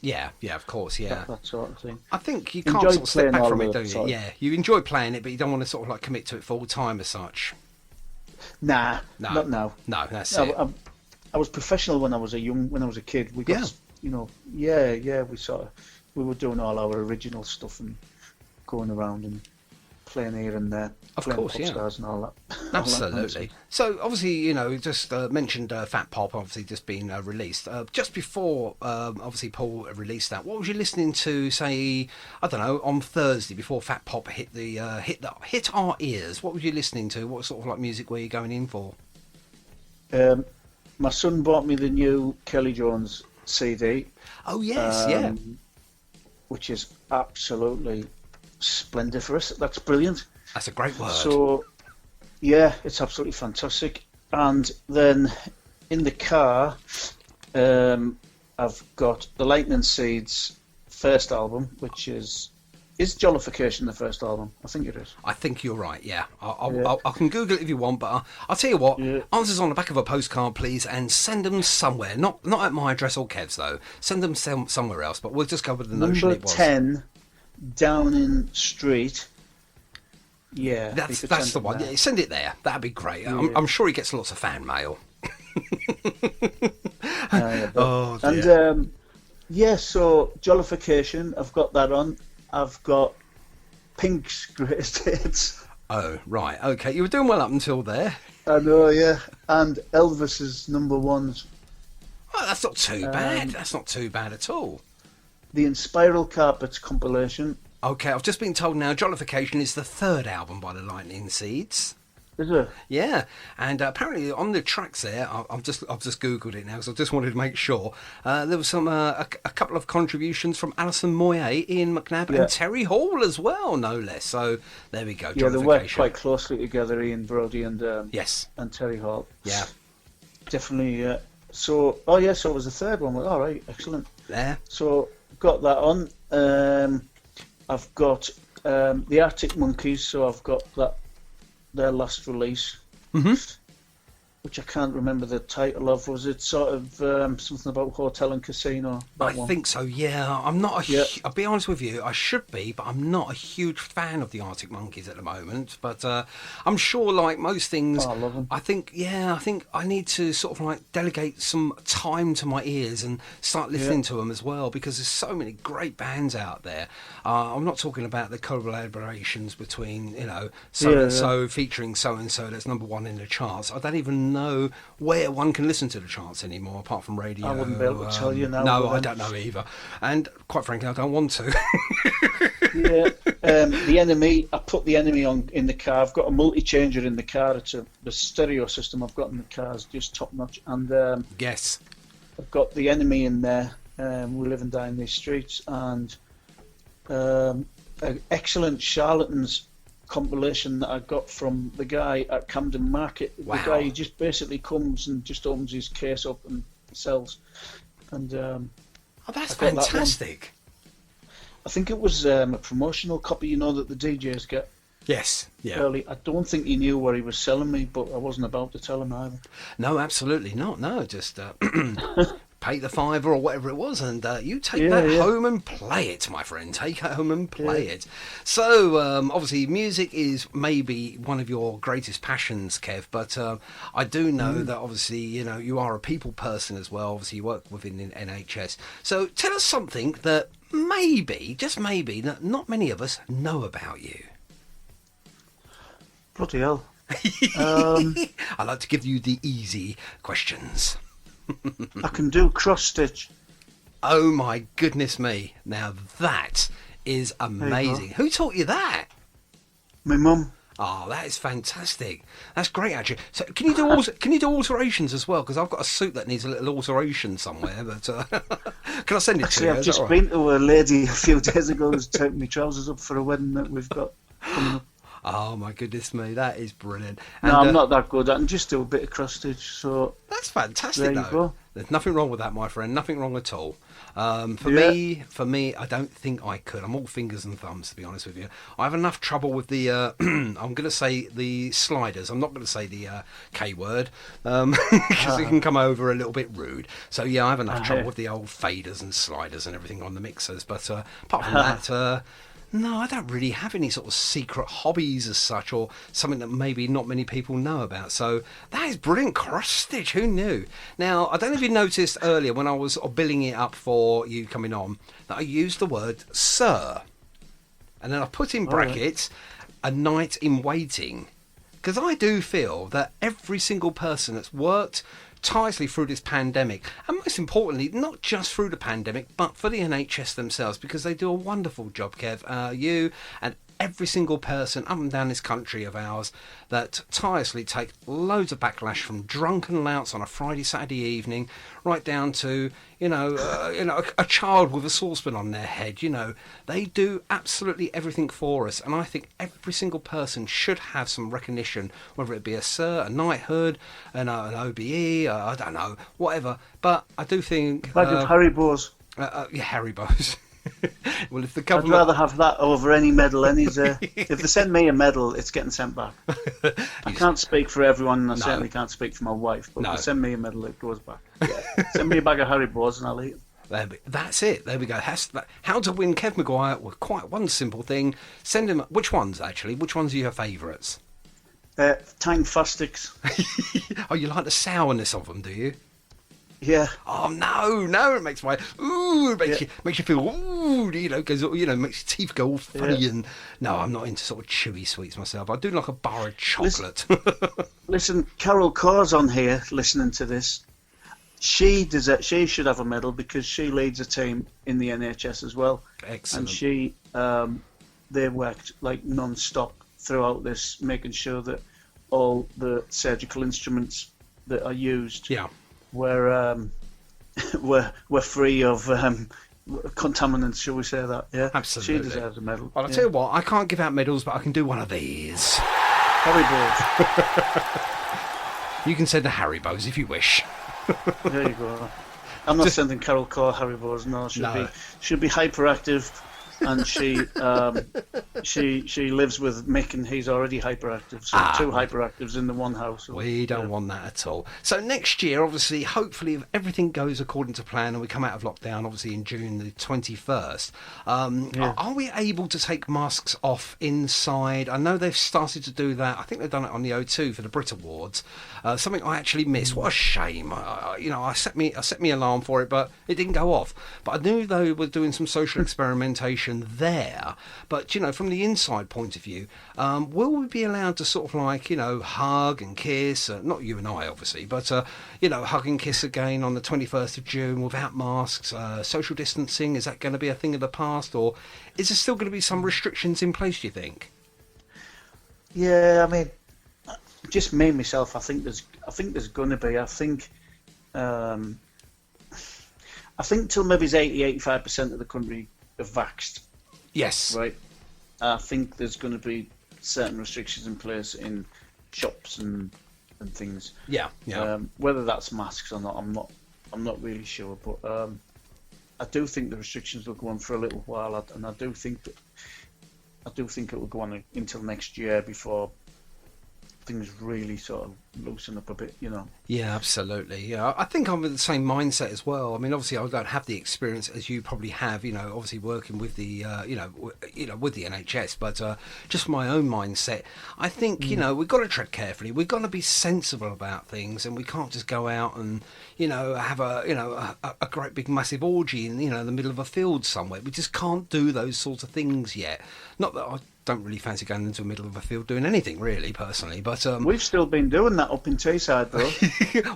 Yeah, of course, that sort of thing. I think you can't sort of step back from it, don't you? Yeah, you enjoy playing it, but you don't want to sort of like commit to it full time as such. Nah, not now. No, that's it. I was professional when I was a kid. We got, we were doing all our original stuff and going around and playing here and there. Of course, stars and all that. Absolutely. So obviously, just mentioned Fat Pop obviously just being released. Just before, obviously Paul released that, what was you listening to? Say, I don't know, on Thursday before Fat Pop hit our ears. What were you listening to? What sort of like music were you going in for? My son bought me the new Kelly Jones CD. Oh yes, which is absolutely splendiferous. That's brilliant. That's a great word. So, it's absolutely fantastic. And then in the car, I've got the Lightning Seeds first album, which is Jollification the first album? I think it is. I think you're right, yeah. I can Google it if you want, but I'll tell you what, answers on the back of a postcard, please, and send them somewhere. Not at my address or Kev's, though. Send them somewhere else, but we'll just go with the notion it was. Number 10, Downing Street. Yeah. That's the one. Yeah, send it there. That'd be great. Yeah. I'm sure he gets lots of fan mail. Oh, dear. And Yeah, so Jollification, I've got that on. I've got Pink's Greatest Hits. Oh, right. Okay, you were doing well up until there. I know, yeah. And Elvis's number ones. Oh, that's not too bad. That's not too bad at all. The Inspiral Carpets compilation. Okay, I've just been told now Jollification is the third album by the Lightning Seeds. Is it? Yeah, and apparently on the tracks there, I've just googled it now because I just wanted to make sure. There was some a couple of contributions from Alison Moyet, Ian McNabb, and Terry Hall as well, no less. So there we go. Yeah, they work quite closely together, Ian Brody and and Terry Hall. Yeah, definitely. So it was the third one. All right, excellent. There. So got that on. I've got the Arctic Monkeys. So I've got their last release, which I can't remember the title of. Was it sort of something about Hotel and Casino? I think so, yeah. I'm not I'll be honest with you, I should be, but I'm not a huge fan of the Arctic Monkeys at the moment. But I'm sure, like most things, I love them. I think I need to sort of like delegate some time to my ears and start listening to them as well, because there's so many great bands out there. I'm not talking about the collaborations between, so-and-so featuring so-and-so that's number one in the charts. I don't even know where one can listen to the charts anymore, apart from radio. I wouldn't be able to tell you now. No, I don't know either. And quite frankly, I don't want to. The Enemy, I put the Enemy on in the car. I've got a multi-changer in the car. It's the stereo system I've got in the car is just top notch. And yes, I've got the Enemy in there. We live and die in these streets, and an excellent Charlatans compilation that I got from the guy at Camden Market. Wow. The guy, he just basically comes and just opens his case up and sells. And that's fantastic. I think it was a promotional copy, that the DJs get. Yes, yeah. Early. I don't think he knew what he was selling me, but I wasn't about to tell him either. No, absolutely not. No, just pay the $5 or whatever it was, and you take that home and play it, my friend. Take it home and play it. So, obviously, music is maybe one of your greatest passions, Kev, but I do know that, obviously, you are a people person as well. Obviously, you work within the NHS. So, tell us something that maybe, just maybe, that not many of us know about you. Bloody hell. I like to give you the easy questions. I can do cross stitch. Oh my goodness me! Now that is amazing. Who taught you that? My mum. Oh, that is fantastic. That's great, actually. So, can you do alterations as well? Because I've got a suit that needs a little alteration somewhere. But can I send it to you? I've just been to a lady a few days ago who's taken my trousers up for a wedding that we've got coming up. Oh my goodness me, that is brilliant. And, no, I'm not that good. I can just do a bit of cross stitch. So that's fantastic. There you go. There's nothing wrong with that, my friend. Nothing wrong at all. For me, I don't think I could. I'm all fingers and thumbs, to be honest with you. I have enough trouble with the. I'm going to say the sliders. I'm not going to say the K word because it can come over a little bit rude. So yeah, I have enough trouble with the old faders and sliders and everything on the mixers. But apart from that. No, I don't really have any sort of secret hobbies as such, or something that maybe not many people know about. So that is brilliant. Cross stitch, who knew? Now, I don't know if you noticed earlier when I was billing it up for you coming on that I used the word sir, and then I put in brackets a night in waiting, because I do feel that every single person that's worked tirelessly through this pandemic, and most importantly, not just through the pandemic, but for the NHS themselves, because they do a wonderful job, Kev. You and every single person up and down this country of ours that tirelessly take loads of backlash from drunken louts on a Friday, Saturday evening, right down to a child with a saucepan on their head. They do absolutely everything for us, and I think every single person should have some recognition, whether it be a Sir, a Knighthood, an OBE, I don't know, whatever. But I do think bag of Haribos. Haribos. Well, if the government... I'd rather have that over any medal. If they send me a medal, it's getting sent back. I can't speak for everyone, and I certainly can't speak for my wife, but if they send me a medal, it goes back. Yeah. Send me a bag of Haribos and I'll eat them. That's it. There we go. How to win Kev McGuire with quite one simple thing. Send him... Which ones, actually? Which ones are your favourites? Tang Fastics. Oh, you like the sourness of them, do you? Yeah. Oh no! It makes makes you feel goes makes your teeth go all funny and no, I'm not into sort of chewy sweets myself. I do like a bar of chocolate. Listen, Carol Corr's on here listening to this. She should have a medal because she leads a team in the NHS as well. Excellent. And she they worked like non-stop throughout this, making sure that all the surgical instruments that are used were free of contaminants, shall we say that? Yeah, absolutely. She deserves a medal. Well, I'll tell you what, I can't give out medals, but I can do one of these. Haribo. You can send the Haribos if you wish. There you go. I'm not sending Carol Core Haribos. No, she'll be hyperactive, and she lives with Mick, and he's already hyperactive. So two hyperactives in the one house. We don't want that at all. So next year, obviously, hopefully, if everything goes according to plan and we come out of lockdown, obviously in June the 21st, are we able to take masks off inside? I know they've started to do that. I think they've done it on the O2 for the Brit Awards. Something I actually missed. What a shame. I set me alarm for it, but it didn't go off. But I knew they were doing some social experimentation there. But from the inside point of view, will we be allowed to sort of hug and kiss? Not you and I, obviously, but hug and kiss again on the 21st of June without masks? Social distancing, is that going to be a thing of the past, or is there still going to be some restrictions in place, do you think? Yeah, I mean, just me myself, I think there's going to be. I think till maybe 80-85% of the country have vaxxed. Yes. Right. I think there's going to be certain restrictions in place in shops and things. Yeah. Whether that's masks or not, I'm not really sure. But I do think the restrictions will go on for a little while, and I do think it will go on until next year before things really sort of loosen up a bit, Yeah, absolutely. Yeah, I think I'm with the same mindset as well. I mean, obviously, I don't have the experience as you probably have. Obviously working with the, with the NHS, but just my own mindset. I think we've got to tread carefully. We've got to be sensible about things, and we can't just go out and have a great big massive orgy in the middle of a field somewhere. We just can't do those sorts of things yet. Not that I don't really fancy going into the middle of a field doing anything really, personally, but we've still been doing that up in Teesside though.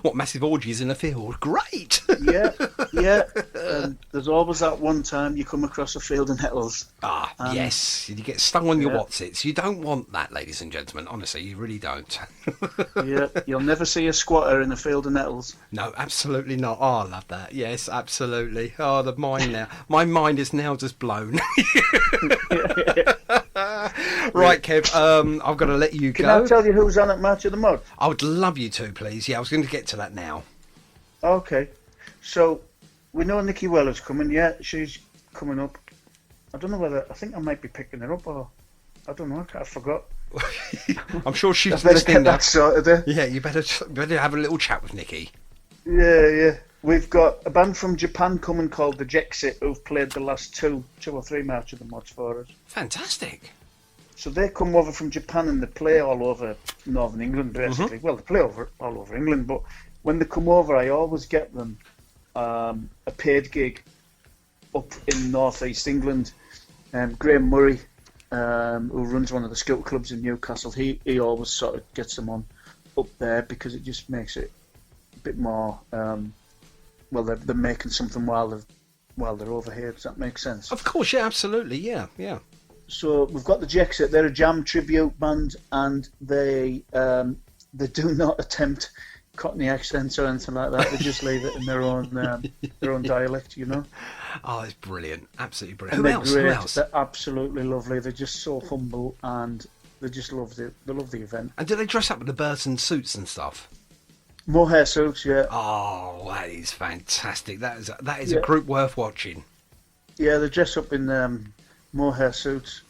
What, massive orgies in a field? Great. yeah. There's always that one time you come across a field of nettles. Yes, you get stung on your whatsits. You don't want that, ladies and gentlemen, honestly, you really don't. Yeah, you'll never see a squatter in a field of nettles. No, absolutely not. Oh, I love that. Yes, absolutely. Oh, my mind is now just blown. Right, Kev, I've got to let you go. Can I tell you who's on at March of the Mud? I would love you to, please. Yeah, I was going to get to that now. Okay. So, we know Nicky Weller's coming. Yeah, she's coming up. I don't know whether... I think I might be picking her up, or... I don't know. I forgot. I'm sure she's listening now. Yeah, you better have a little chat with Nicky. Yeah. We've got a band from Japan coming called the Jexit, who've played the last two or three March of the Muds for us. Fantastic. So they come over from Japan and they play all over Northern England, basically. Well, they play all over England, but when they come over, I always get them a paid gig up in North East England. Graham Murray, who runs one of the scooter clubs in Newcastle, he always sort of gets them on up there because it just makes it a bit more... they're making something while they're over here. Does that make sense? Of course, yeah, absolutely, yeah. So we've got the Jexit. They're a jam tribute band, and they do not attempt Cockney accents or anything like that. They just leave it in their own dialect, Oh, it's brilliant, absolutely brilliant. And Who else? They're absolutely lovely. They're just so humble, and they just love the event. And do they dress up with the Burton suits and stuff? Mohair suits, yeah. Oh, that is fantastic. That is a group worth watching. Yeah, they dress up in mohair suits,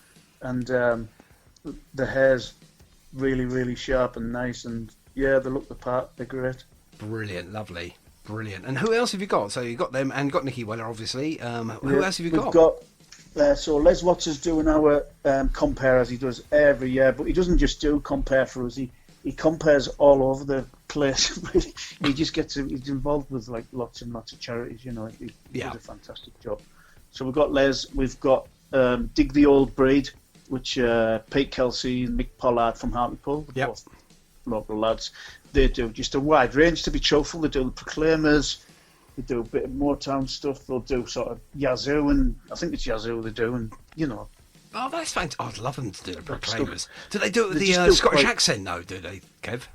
and the hair's really, really sharp and nice, and yeah, they look the part. They're great. Brilliant, lovely, brilliant. And who else have you got? So you got them, and got Nicky Weller, obviously. Who else have you got? We've got so Les Watts is doing our compare as he does every year, but he doesn't just do compare for us. He compares all over the place. He just he's involved with like lots and lots of charities, you know. He does a fantastic job. So we've got Les, we've got Dig the Old Breed, which Pete Kelsey and Mick Pollard from Hartlepool, both local lads. They do just a wide range, to be truthful. They do the Proclaimers, they do a bit of Motown stuff, they'll do sort of Yazoo, and I think it's Yazoo they do, and you know. Oh, that's fantastic. I'd love them to do the Proclaimers. Do they do it with the Scottish accent, though, do they, Kev?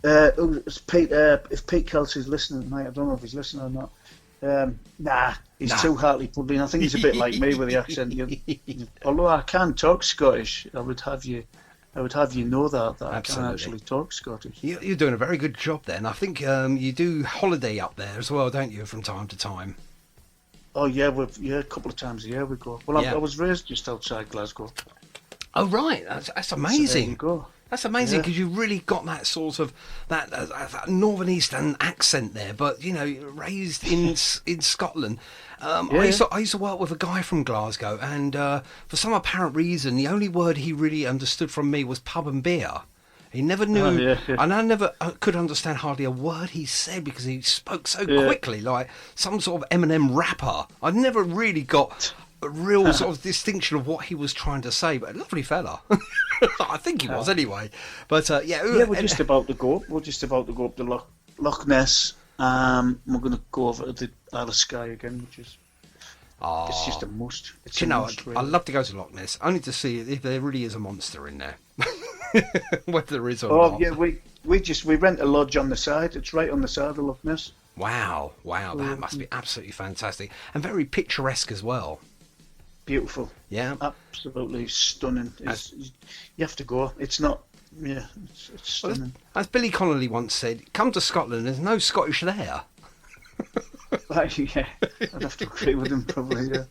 If Pete Kelsey's listening tonight, I don't know if he's listening or not. Nah, he's too Hartlepoolian. I think he's a bit like me with the accent. Although I can talk Scottish, I would have you know that I can actually talk Scottish. You're doing a very good job there, and I think you do holiday up there as well, don't you, from time to time? Oh yeah, a couple of times a year we go. Well, I was raised just outside Glasgow. Oh right, that's amazing. So there you go. That's amazing because you really got that sort of that northern eastern accent there, but you know, raised in Scotland. I used to work with a guy from Glasgow, and for some apparent reason, the only word he really understood from me was pub and beer. He never knew, and I never could understand hardly a word he said because he spoke so quickly, like some sort of Eminem rapper. I never really got a real sort of distinction of what he was trying to say, but a lovely fella. I think he was anyway. But we're just about to go. We're just about to go up to Loch Ness. We're going to go over to the Isle of Skye again, which is it's just a must. It's I'd love to go to Loch Ness only to see if there really is a monster in there. Whether there is or not. Oh yeah, we rent a lodge on the side. It's right on the side of Loch Ness. Wow, that must be absolutely fantastic and very picturesque as well. Beautiful. Yeah, absolutely stunning. You have to go. It's not. Yeah, it's stunning. As Billy Connolly once said, "Come to Scotland. There's no Scottish there." Yeah, I'd have to agree with him probably. Yeah.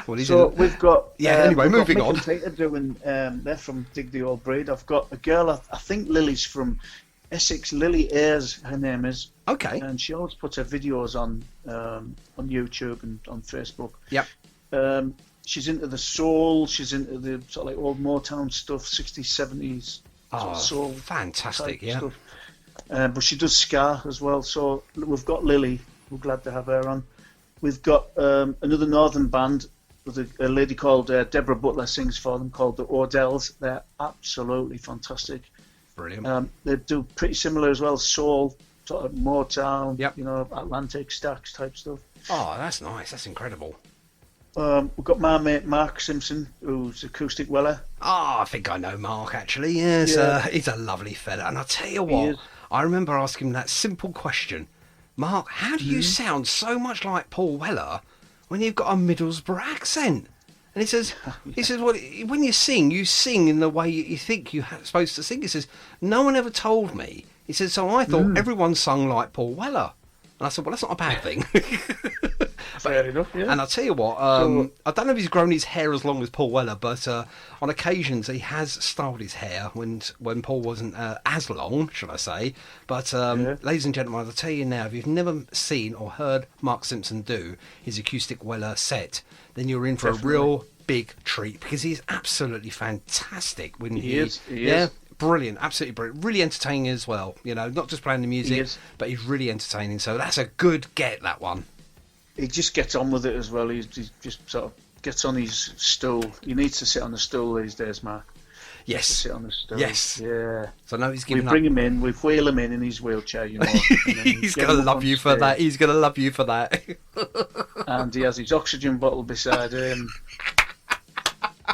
Well, we've got. Anyway, moving on. Peter doing. They're from Dig the Old Breed. I've got a girl. I think Lily's from Essex. Lily Ayres, her name is. Okay. And she always puts her videos on YouTube and on Facebook. Yep. She's into the soul. She's into the sort of like old Motown stuff, 60s, 70s. Soul. Fantastic, yeah. Stuff. But she does ska as well. So we've got Lily. We're glad to have her on. We've got another northern band with a lady called Deborah Butler sings for them, called the Odells. They're absolutely fantastic. Brilliant. They do pretty similar as well, soul, sort of Motown, yep. you know, Atlantic Stax type stuff. Oh, that's nice. That's incredible. We've got my mate Mark Simpson, who's Acoustic Weller. Oh, I think I know Mark, actually. Yes, he's a lovely fella. And I'll tell you what, I remember asking him that simple question. Mark, how do you sound so much like Paul Weller when you've got a Middlesbrough accent? And he says, well, when you sing in the way you think you're supposed to sing. He says, no one ever told me. He says, so I thought everyone sung like Paul Weller. And I said, well, that's not a bad thing. Fair enough, yeah. And I'll tell you what, I don't know if he's grown his hair as long as Paul Weller, but on occasions he has styled his hair when Paul wasn't as long, should I say. But ladies and gentlemen, I'll tell you now, if you've never seen or heard Mark Simpson do his Acoustic Weller set, then you're in for a real big treat, because he's absolutely fantastic. He is. Brilliant, absolutely brilliant. Really entertaining as well. You know, not just playing the music, but he's really entertaining. So that's a good get, that one. He just gets on with it as well. He just sort of gets on his stool. He needs to sit on the stool these days, Mark. Yes. Sit on the stool. Yes. Yeah. So now he's giving We bring him in. We wheel him in his wheelchair, you know. He's going to love you for that. He's going to love you for that. And he has his oxygen bottle beside him.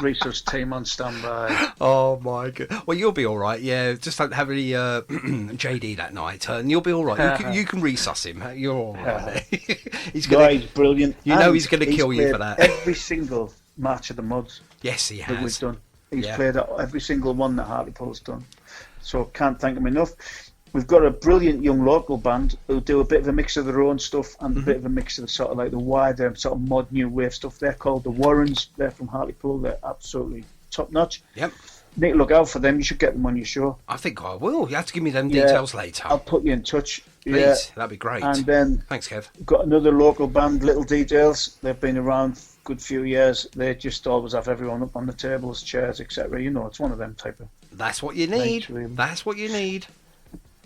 Resource team on standby. Oh my god! Well, you'll be all right. Yeah, just don't have any JD that night, and you'll be all right. You can resus him. You're all right. He's brilliant. You know he's going to kill you for that. Every single match of the Muds. Yes, he has. That we've done. He's played every single one that Hartlepool's done. So can't thank him enough. We've got a brilliant young local band who do a bit of a mix of their own stuff and a bit of a mix of the sort of like the wider sort of mod new wave stuff. They're called the Warrens. They're from Hartlepool. They're absolutely top notch. Yep. Need to look out for them. You should get them on your show. I think I will. You have to give me them details later. I'll put you in touch. Please, that'd be great. And then thanks, Kev. We've got another local band, Little Details. They've been around a good few years. They just always have everyone up on the tables, chairs, etc. You know, it's one of them type of. That's what you need. That's what you need.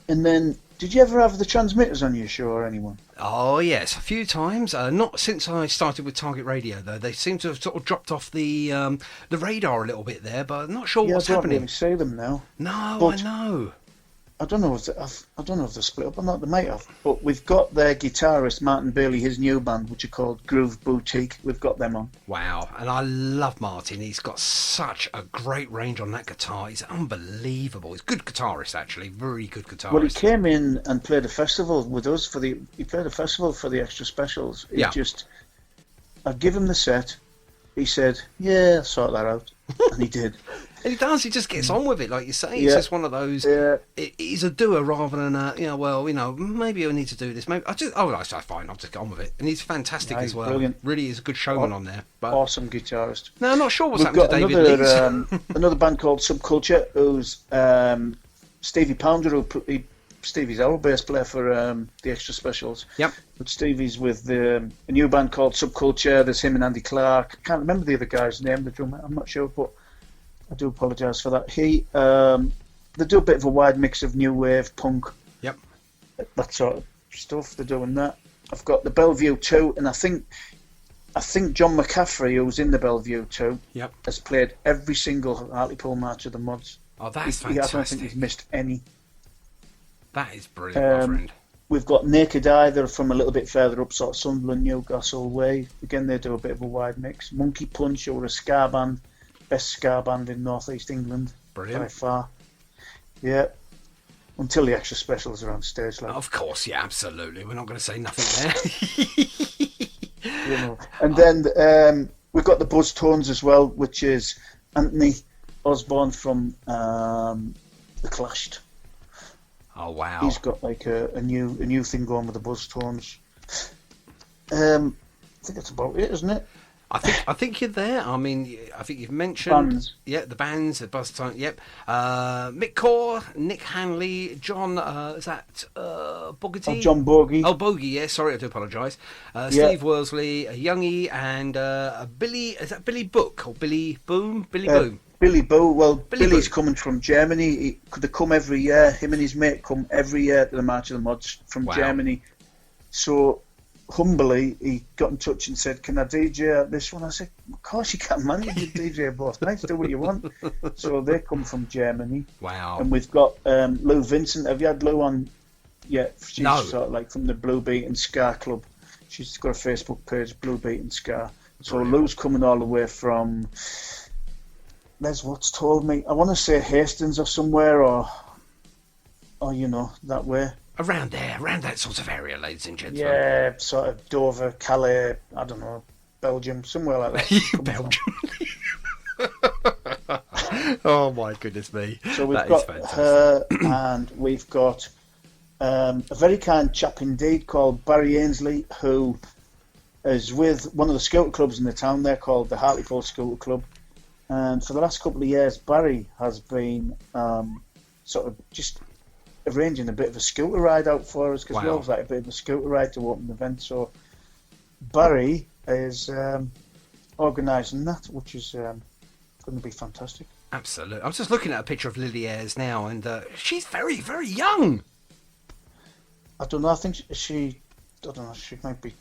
And then, did you ever have the transmitters on your show or anyone? Oh, yes, a few times. Not since I started with Target Radio, though. They seem to have sort of dropped off the radar a little bit there, but I'm not sure what's happening. I don't really see them now. No, but I know. I don't know if they're split up or not. They might have. But we've got their guitarist, Martin Bailey, his new band, which are called Groove Boutique. We've got them on. Wow. And I love Martin. He's got such a great range on that guitar. He's unbelievable. He's a good guitarist, actually. Very good guitarist. Well, he came in and played a festival with us for the extra specials. I'd give him the set. He said, "Yeah, I'll sort that out." And he did. And he does. He just gets on with it, like you say. It's just one of those. Yeah. He's a doer rather than maybe I need to do this. Maybe that's fine. I'll just get on with it. And he's fantastic as well. Brilliant. Really is a good showman on there. But awesome guitarist. No, I'm not sure what's happened to David Leeds. Another band called Subculture, who's Stevie Pounder, Stevie's our bass player for the extra specials. Yep. But Stevie's with a new band called Subculture. There's him and Andy Clark. I can't remember the other guy's name, the drummer. I'm not sure, but I do apologise for that. They do a bit of a wide mix of new wave, punk. Yep. That sort of stuff. They're doing that. I've got the Bellevue 2, and I think John McCaffrey, who's in the Bellevue 2, yep, has played every single Hartlepool March of the Mods. Oh, that's fantastic. I don't think he's missed any. That is brilliant, my friend. We've got Naked Eye. They're from a little bit further up, sort of Sunderland, Newcastle way. Again, they do a bit of a wide mix. Monkey Punch, who are a ska band, best ska band in North East England. Brilliant. By far. Yeah. Until the extra specials are on stage. Of course, yeah, absolutely. We're not going to say nothing there. And then we've got the Buzz Tones as well, which is Anthony Osborne from The Clashed. Oh wow! He's got like a new thing going with the Buzz Tones. I think that's about it, isn't it? I think you're there. I mean, I think you've mentioned bands. Yeah, the bands, the Buzz Tones. Yep. Mick Core, Nick Hanley, John. Is that Bogarty? Oh, John Bogey. Oh, Bogey. Yeah, sorry, I do apologise. Steve Worsley, Youngie, and Billy. Is that Billy Book or Billy Boom? Billy Boom. Billy Boo. Well, Billy's coming from Germany. They come every year. Him and his mate come every year to the March of the Mods from Germany. So humbly, he got in touch and said, "Can I DJ at this one?" I said, "Of course you can, man. You can DJ both nights. Do what you want." So they come from Germany. Wow. And we've got Lou Vincent. Have you had Lou on yet? She's sort of like from the Blue Beat and Ska Club. She's got a Facebook page, Blue Beat and Ska. So Lou's coming all the way from... Les Watts told me. I want to say Hastings or somewhere, or that way. Around that sort of area, ladies and gentlemen. Yeah, sort of Dover, Calais, I don't know, Belgium, somewhere like that. Belgium. Oh my goodness me. So we've got her, and we've got a very kind chap indeed called Barry Ainslie, who is with one of the scooter clubs in the town there called the Hartlepool Scooter Club. And for the last couple of years, Barry has been sort of just arranging a bit of a scooter ride out for us, because we always like a bit of a scooter ride to open the event. So Barry is organising that, which is going to be fantastic. Absolutely. I'm just looking at a picture of Lily Ayres now, and she's very, very young. I don't know. I think she might be.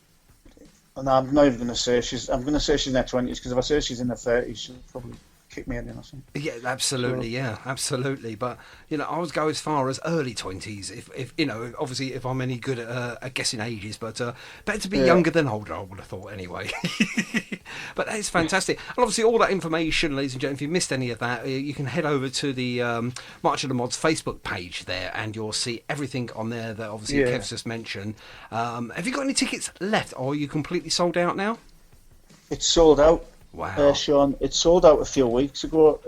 And I'm not even going to say I'm going to say she's in her 20s, because if I say she's in her 30s, she'll probably kick me in or something. Yeah, absolutely. Yeah, absolutely. But I would go as far as early 20s. If obviously, if I'm any good at guessing ages, but better to be younger than older, I would have thought anyway. But that is fantastic. And obviously, all that information, ladies and gentlemen, if you missed any of that, you can head over to the March of the Mods Facebook page there, and you'll see everything on there that obviously Kev's just mentioned. Have you got any tickets left, or are you completely sold out now? It's sold out. Wow. Sean, it sold out a few weeks ago.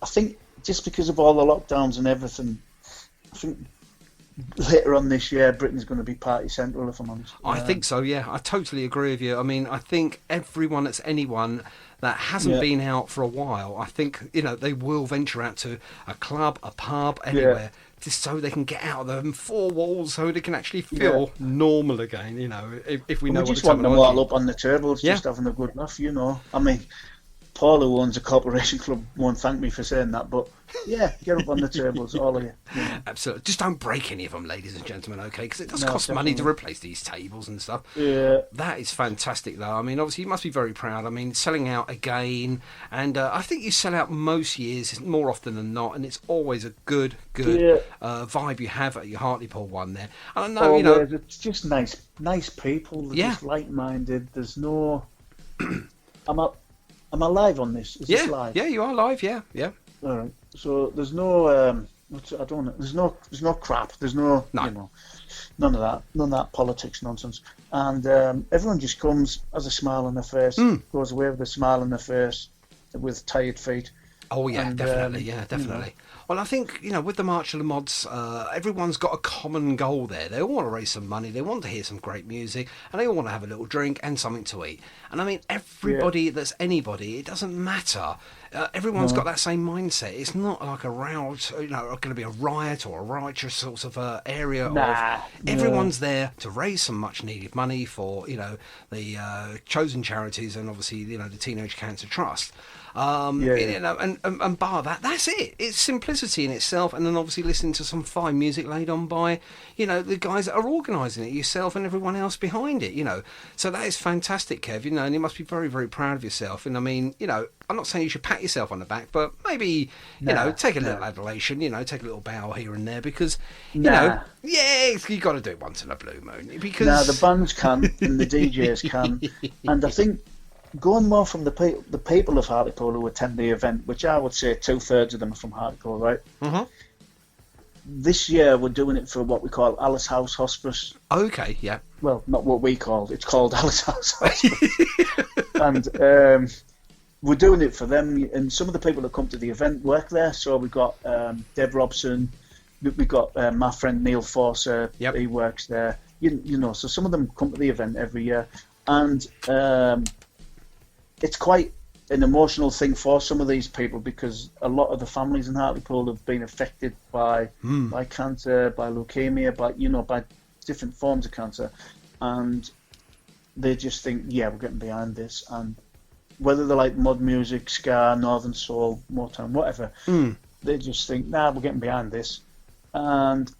I think just because of all the lockdowns and everything, I think later on this year, Britain's going to be party central, if I'm honest. I think so, yeah. I totally agree with you. I mean, I think anyone that hasn't been out for a while, I think, they will venture out to a club, a pub, anywhere, just so they can get out of them four walls, so they can actually feel normal again, if we know what just want them all up on the tables, just having a good laugh, I mean, Paul, who owns a corporation club, won't thank me for saying that, but yeah, get up on the tables, all of you. Yeah. Absolutely. Just don't break any of them, ladies and gentlemen, okay? Because it does cost definitely. money to replace these tables and stuff. Yeah. That is fantastic, though. I mean, obviously, you must be very proud. I mean, selling out again, and I think you sell out most years, more often than not, and it's always a good vibe you have at your Hartlepool one there. And I know, you know, it's just nice people. They're just like-minded. There's no. Am I live on this? Is this live? Yeah, you are live. Yeah. All right. So there's no. I don't know. There's no crap. There's no. You know, none of that politics nonsense. And everyone just comes, has a smile on their face, goes away with a smile on their face, with tired feet. Oh yeah, and, definitely. You know. Well, I think, you know, with the March of the Mods, everyone's got a common goal there. They all want to raise some money, they want to hear some great music, and they all want to have a little drink and something to eat. And I mean, everybody that's anybody, it doesn't matter. Everyone's got that same mindset. It's not like a route, you know, going to be a riot or a riotous sort of area. Everyone's there to raise some much needed money for, you know, the chosen charities and obviously, you know, the Teenage Cancer Trust. You know, and bar that, that's it. It's simplicity in itself, and then obviously listening to some fine music laid on by, you know, the guys that are organising it, yourself and everyone else behind it, you know. So that is fantastic, Kev, you know, and you must be very, very proud of yourself. And I mean, you know, I'm not saying you should pat yourself on the back, but maybe, you know, take a little adulation, you know, take a little bow here and there, because, you know, you got to do it once in a blue moon. Because the bands can and the DJs can, and I think going more from the people of Hartlepool who attend the event, which I would say 2/3 of them are from Hartlepool, right? Mm-hmm. This year we're doing it for what we call Alice House Hospice. Okay, yeah. Well, not what we call it's called Alice House Hospice. And we're doing it for them, and some of the people that come to the event work there. So we've got Deb Robson, we've got my friend Neil Forcer, he works there. You know, so some of them come to the event every year, and it's quite an emotional thing for some of these people, because a lot of the families in Hartlepool have been affected by cancer, by leukemia, by different forms of cancer, and they just think, we're getting behind this. And whether they like mod music, ska, northern soul, Motown, whatever, they just think, we're getting behind this. And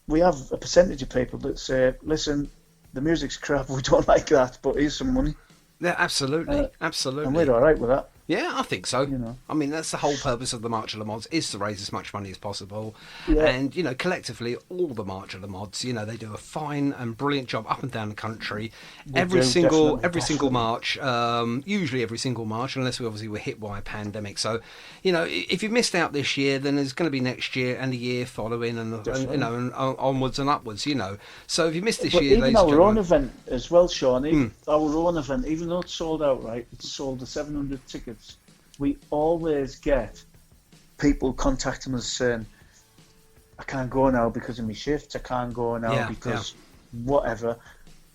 we have a percentage of people that say, listen, the music's crap, we don't like that, but here's some money. Yeah, absolutely. And we're all right with that. Yeah, I think so. You know. I mean, that's the whole purpose of the March of the Mods, is to raise as much money as possible. Yeah. And, you know, collectively, all the March of the Mods, you know, they do a fine and brilliant job up and down the country. Every single March, usually every single March, unless we're hit by a pandemic. So, you know, if you missed out this year, then there's going to be next year and the year following, and you know, and onwards and upwards, you know. So if you missed this year, even our own event as well, Sean, our own event, even though it's sold out, right, it's sold to 700 tickets. We always get people contacting us saying, I can't go now because of my shifts, I can't go now because whatever.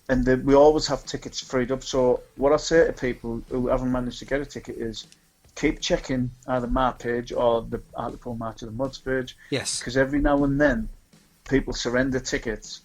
And we always have tickets freed up. So what I say to people who haven't managed to get a ticket is, keep checking either my page or the Hartlepool March of the Mods page. Yes. Because every now and then people surrender tickets,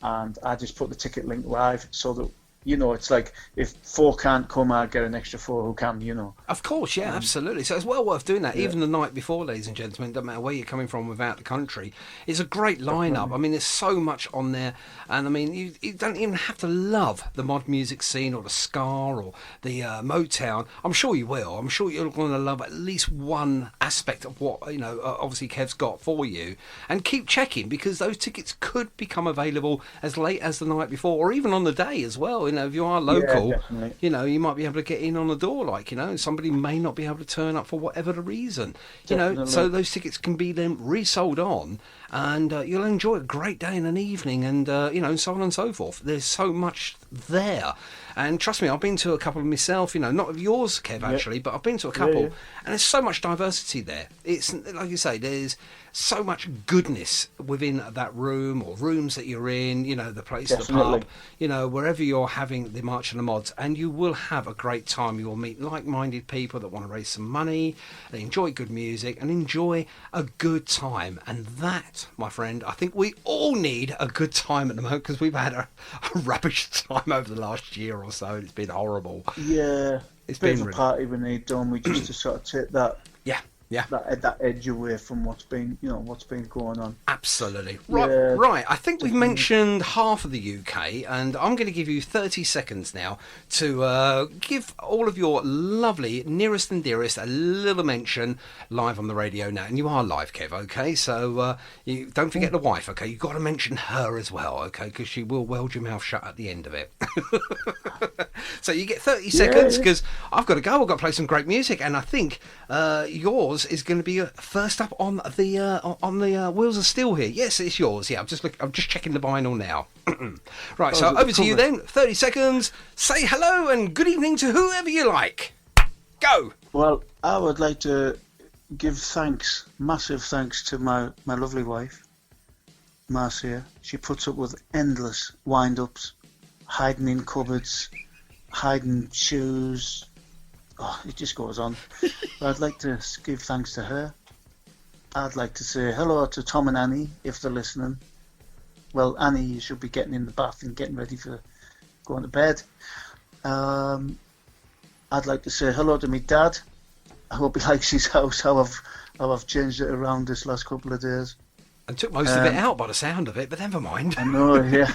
and I just put the ticket link live so that, you know, it's like, if 4 can't come, I get an extra 4 who can, you know. Of course, yeah, absolutely. So it's well worth doing that, even the night before, ladies and gentlemen. Doesn't matter where you're coming from without the country. It's a great lineup. I mean, there's so much on there, and I mean, you don't even have to love the mod music scene or the ska or the Motown. I'm sure you will. I'm sure you're going to love at least one aspect of what, you know, obviously Kev's got for you. And keep checking, because those tickets could become available as late as the night before, or even on the day as well. You know, if you are local, you know, you might be able to get in on the door, like, you know, somebody may not be able to turn up for whatever the reason, you know, so those tickets can be then resold on, and you'll enjoy a great day and an evening, and you know, so on and so forth. There's so much there, and trust me, I've been to a couple of myself, you know, not of yours, Kev, actually, but I've been to a couple, and there's so much diversity there. It's like you say, there's so much goodness within that room or rooms that you're in, you know, the place, Definitely. the pub, you know, wherever you're having the March of the Mods, and you will have a great time. You will meet like-minded people that want to raise some money, they enjoy good music and enjoy a good time. And that, my friend, I think we all need a good time at the moment, because we've had a rubbish time over the last year or so. It's been horrible. Yeah, It's bit been of a party we need, don't we? Just to sort of take that yeah. that edge away from what's been going on. Absolutely. Yeah, Right. I think we've mentioned half of the UK, and I'm going to give you 30 seconds now to give all of your lovely nearest and dearest a little mention live on the radio now. And you are live, Kev, okay? So you don't forget the wife, okay? You've got to mention her as well, okay? Because she will weld your mouth shut at the end of it. So you get 30 seconds, because I've got to go. I've got to play some great music, and I think yours is going to be first up on the Wheels of Steel here. Yes, it's yours. Yeah, I'm just checking the vinyl now. Right, so over to you then. 30 seconds. Say hello and good evening to whoever you like. Go. Well, I would like to give thanks, massive thanks, to my lovely wife, Marcia. She puts up with endless wind-ups, hiding in cupboards, hiding shoes. Oh, it just goes on. I'd like to give thanks to her. I'd like to say hello to Tom and Annie, if they're listening. Well, Annie, you should be getting in the bath and getting ready for going to bed. I'd like to say hello to my dad. I hope he likes his house, how I've changed it around this last couple of days. And took most of it out by the sound of it, but never mind. I know, yeah.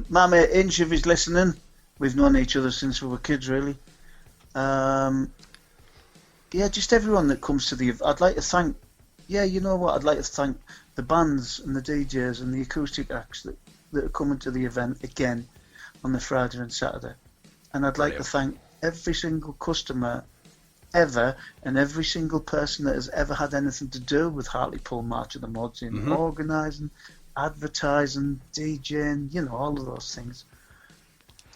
My mate Inch, if he's listening, we've known each other since we were kids, really. Yeah, just everyone that comes to the... I'd like to thank... Yeah, you know what? I'd like to thank the bands and the DJs and the acoustic acts that are coming to the event again on the Friday and Saturday. And I'd like to thank every single customer ever, and every single person that has ever had anything to do with Hartlepool March of the Mods in organising, advertising, DJing, you know, all of those things.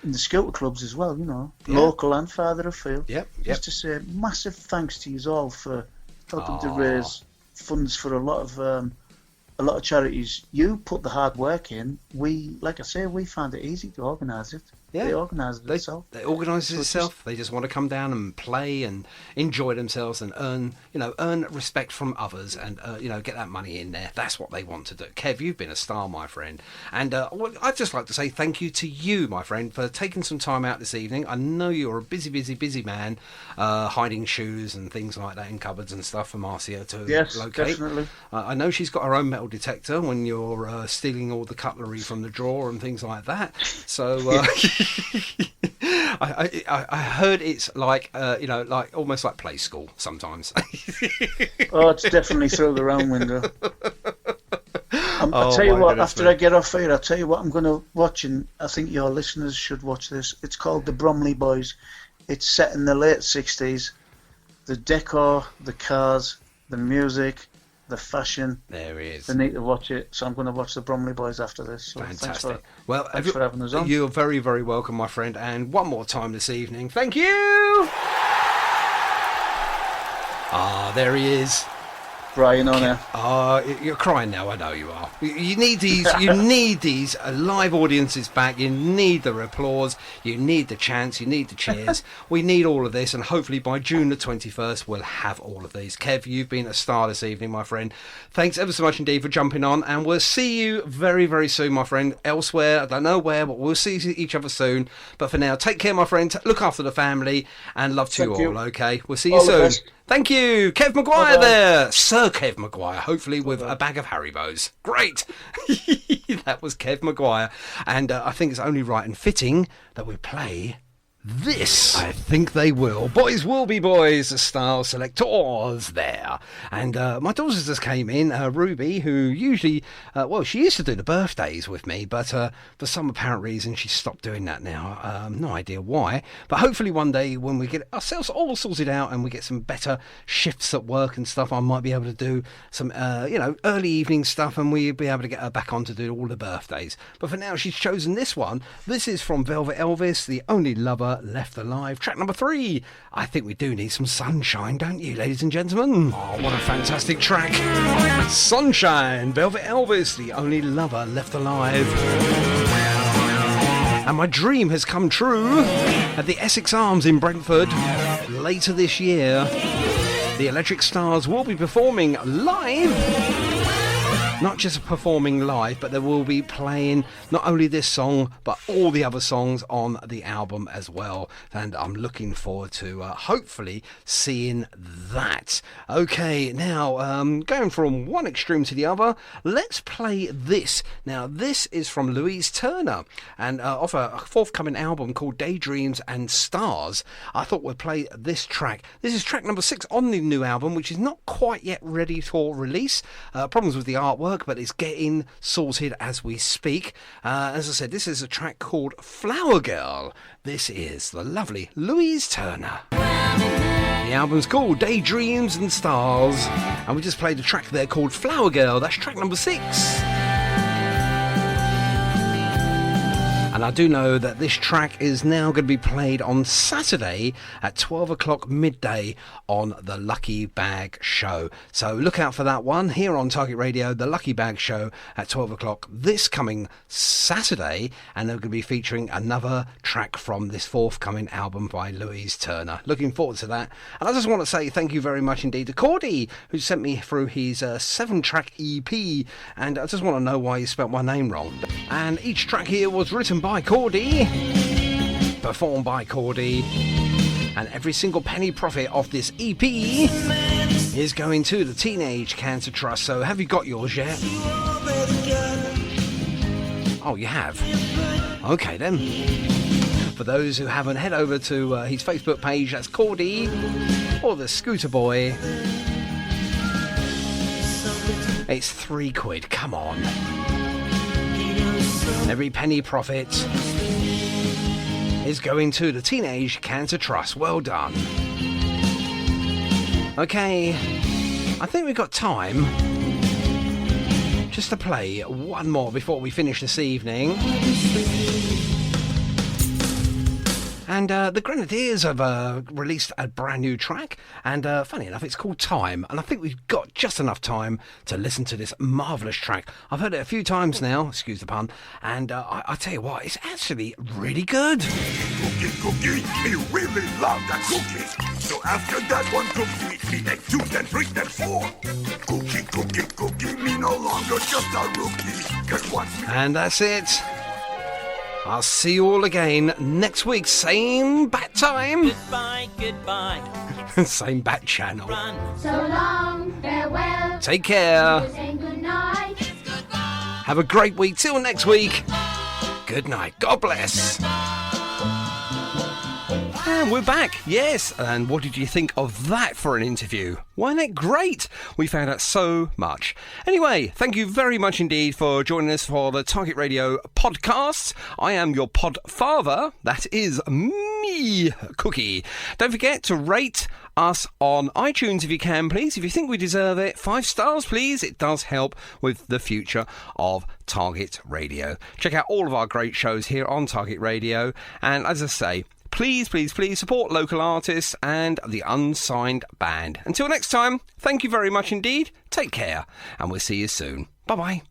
And the scooter clubs as well, you know, local and farther afield. Just to say massive thanks to you all for helping to raise funds for a lot of charities. You put the hard work in. We, like I say, we found it easy to organise it. Yeah. They organise it itself. They organise it itself. They just want to come down and play and enjoy themselves and earn respect from others and get that money in there. That's what they want to do. Kev, you've been a star, my friend. And I'd just like to say thank you to you, my friend, for taking some time out this evening. I know you're a busy man, hiding shoes and things like that in cupboards and stuff for Marcia to locate. Definitely. I know she's got her own metal detector when you're stealing all the cutlery from the drawer and things like that. So... I heard it's like like almost like play school sometimes. Oh, it's definitely through the round window. I'll tell you what, after I get off here, I'll tell you what I'm going to watch, and I think your listeners should watch this. It's called The Bromley Boys. It's set in the late 60s. The decor, the cars, the music, the fashion. There he is. They need to watch it, so I'm going to watch the Bromley Boys after this. So fantastic. Thanks for having us on. You're very, very welcome, my friend. And one more time this evening, thank you. There he is. Brian on there. You're crying now. I know you are. You need these. You need these live audiences back. You need the applause. You need the chants. You need the cheers. We need all of this, and hopefully by June the 21st, we'll have all of these. Kev, you've been a star this evening, my friend. Thanks ever so much indeed for jumping on, and we'll see you very, very soon, my friend. Elsewhere, I don't know where, but we'll see each other soon. But for now, take care, my friend. Look after the family, and love to you all. Okay, we'll see you soon. Thank you, Kev McGuire there. Sir Kev McGuire, hopefully with a bag of Haribos. Great. That was Kev McGuire. And I think it's only right and fitting that we play this. I think they will. Boys will be boys, style selectors there. And my daughters just came in, Ruby, who usually, she used to do the birthdays with me, but for some apparent reason she stopped doing that now. No idea why. But hopefully one day when we get ourselves all sorted out and we get some better shifts at work and stuff, I might be able to do some, early evening stuff, and we'll be able to get her back on to do all the birthdays. But for now, she's chosen this one. This is from Velvet Elvis, The Only Lover Never Left Alive. Track number 3. I think we do need some sunshine, don't you, ladies and gentlemen? Oh, what a fantastic track. Sunshine, Velvet Elvis, the only lover left alive. And my dream has come true. At the Essex Arms in Brentford, later this year, the Electric Stars will be performing live. Not just performing live, but they will be playing not only this song, but all the other songs on the album as well. And I'm looking forward to hopefully seeing that. Okay, now going from one extreme to the other, let's play this. Now, this is from Louise Turner, and off a forthcoming album called Daydreams and Stars. I thought we'd play this track. This is track number 6 on the new album, which is not quite yet ready for release. Problems with the artwork, but it's getting sorted as we speak. As I said, this is a track called Flower Girl. This is the lovely Louise Turner. The album's called Daydreams and Stars, and we just played a track there called Flower Girl. That's track number 6. And I do know that this track is now going to be played on Saturday at 12 o'clock midday on the Lucky Bag Show. So look out for that one here on Target Radio, the Lucky Bag Show at 12 o'clock this coming Saturday. And they're going to be featuring another track from this forthcoming album by Louise Turner. Looking forward to that. And I just want to say thank you very much indeed to Cordy, who sent me through his 7-track EP. And I just want to know why you spelt my name wrong. And each track here was written by Cordy, performed by Cordy, and every single penny profit of this EP is going to the Teenage Cancer Trust. So have you got yours yet? Oh, you have? Okay then. For those who haven't, head over to his Facebook page. That's Cordy, or the Scooter Boy. It's £3. Come on. Every penny profit is going to the Teenage Cancer Trust. Well done. Okay, I think we've got time just to play one more before we finish this evening. And the Grenadiers have released a brand new track, and funny enough, it's called Time, and I think we've got just enough time to listen to this marvellous track. I've heard it a few times now, excuse the pun, and I tell you what, it's actually really good. Cookie, cookie, me really love that cookie. So after that one cookie, me make 2, then 3, then 4. Cookie, cookie, cookie, me no longer just a rookie. 'Cause once me... And that's it. I'll see you all again next week, same bat time. Goodbye, goodbye. Same bat channel. Run. So long, farewell. Take care. Saying good night. Have a great week. Till next week. Good night. God bless. And we're back, yes. And what did you think of that for an interview? Wasn't it great? We found out so much. Anyway, thank you very much indeed for joining us for the Target Radio podcast. I am your pod father. That is me, Cookie. Don't forget to rate us on iTunes if you can, please. If you think we deserve it, 5 stars, please. It does help with the future of Target Radio. Check out all of our great shows here on Target Radio. And as I say, please, please, please support local artists and the Unsigned Band. Until next time, thank you very much indeed. Take care, and we'll see you soon. Bye-bye.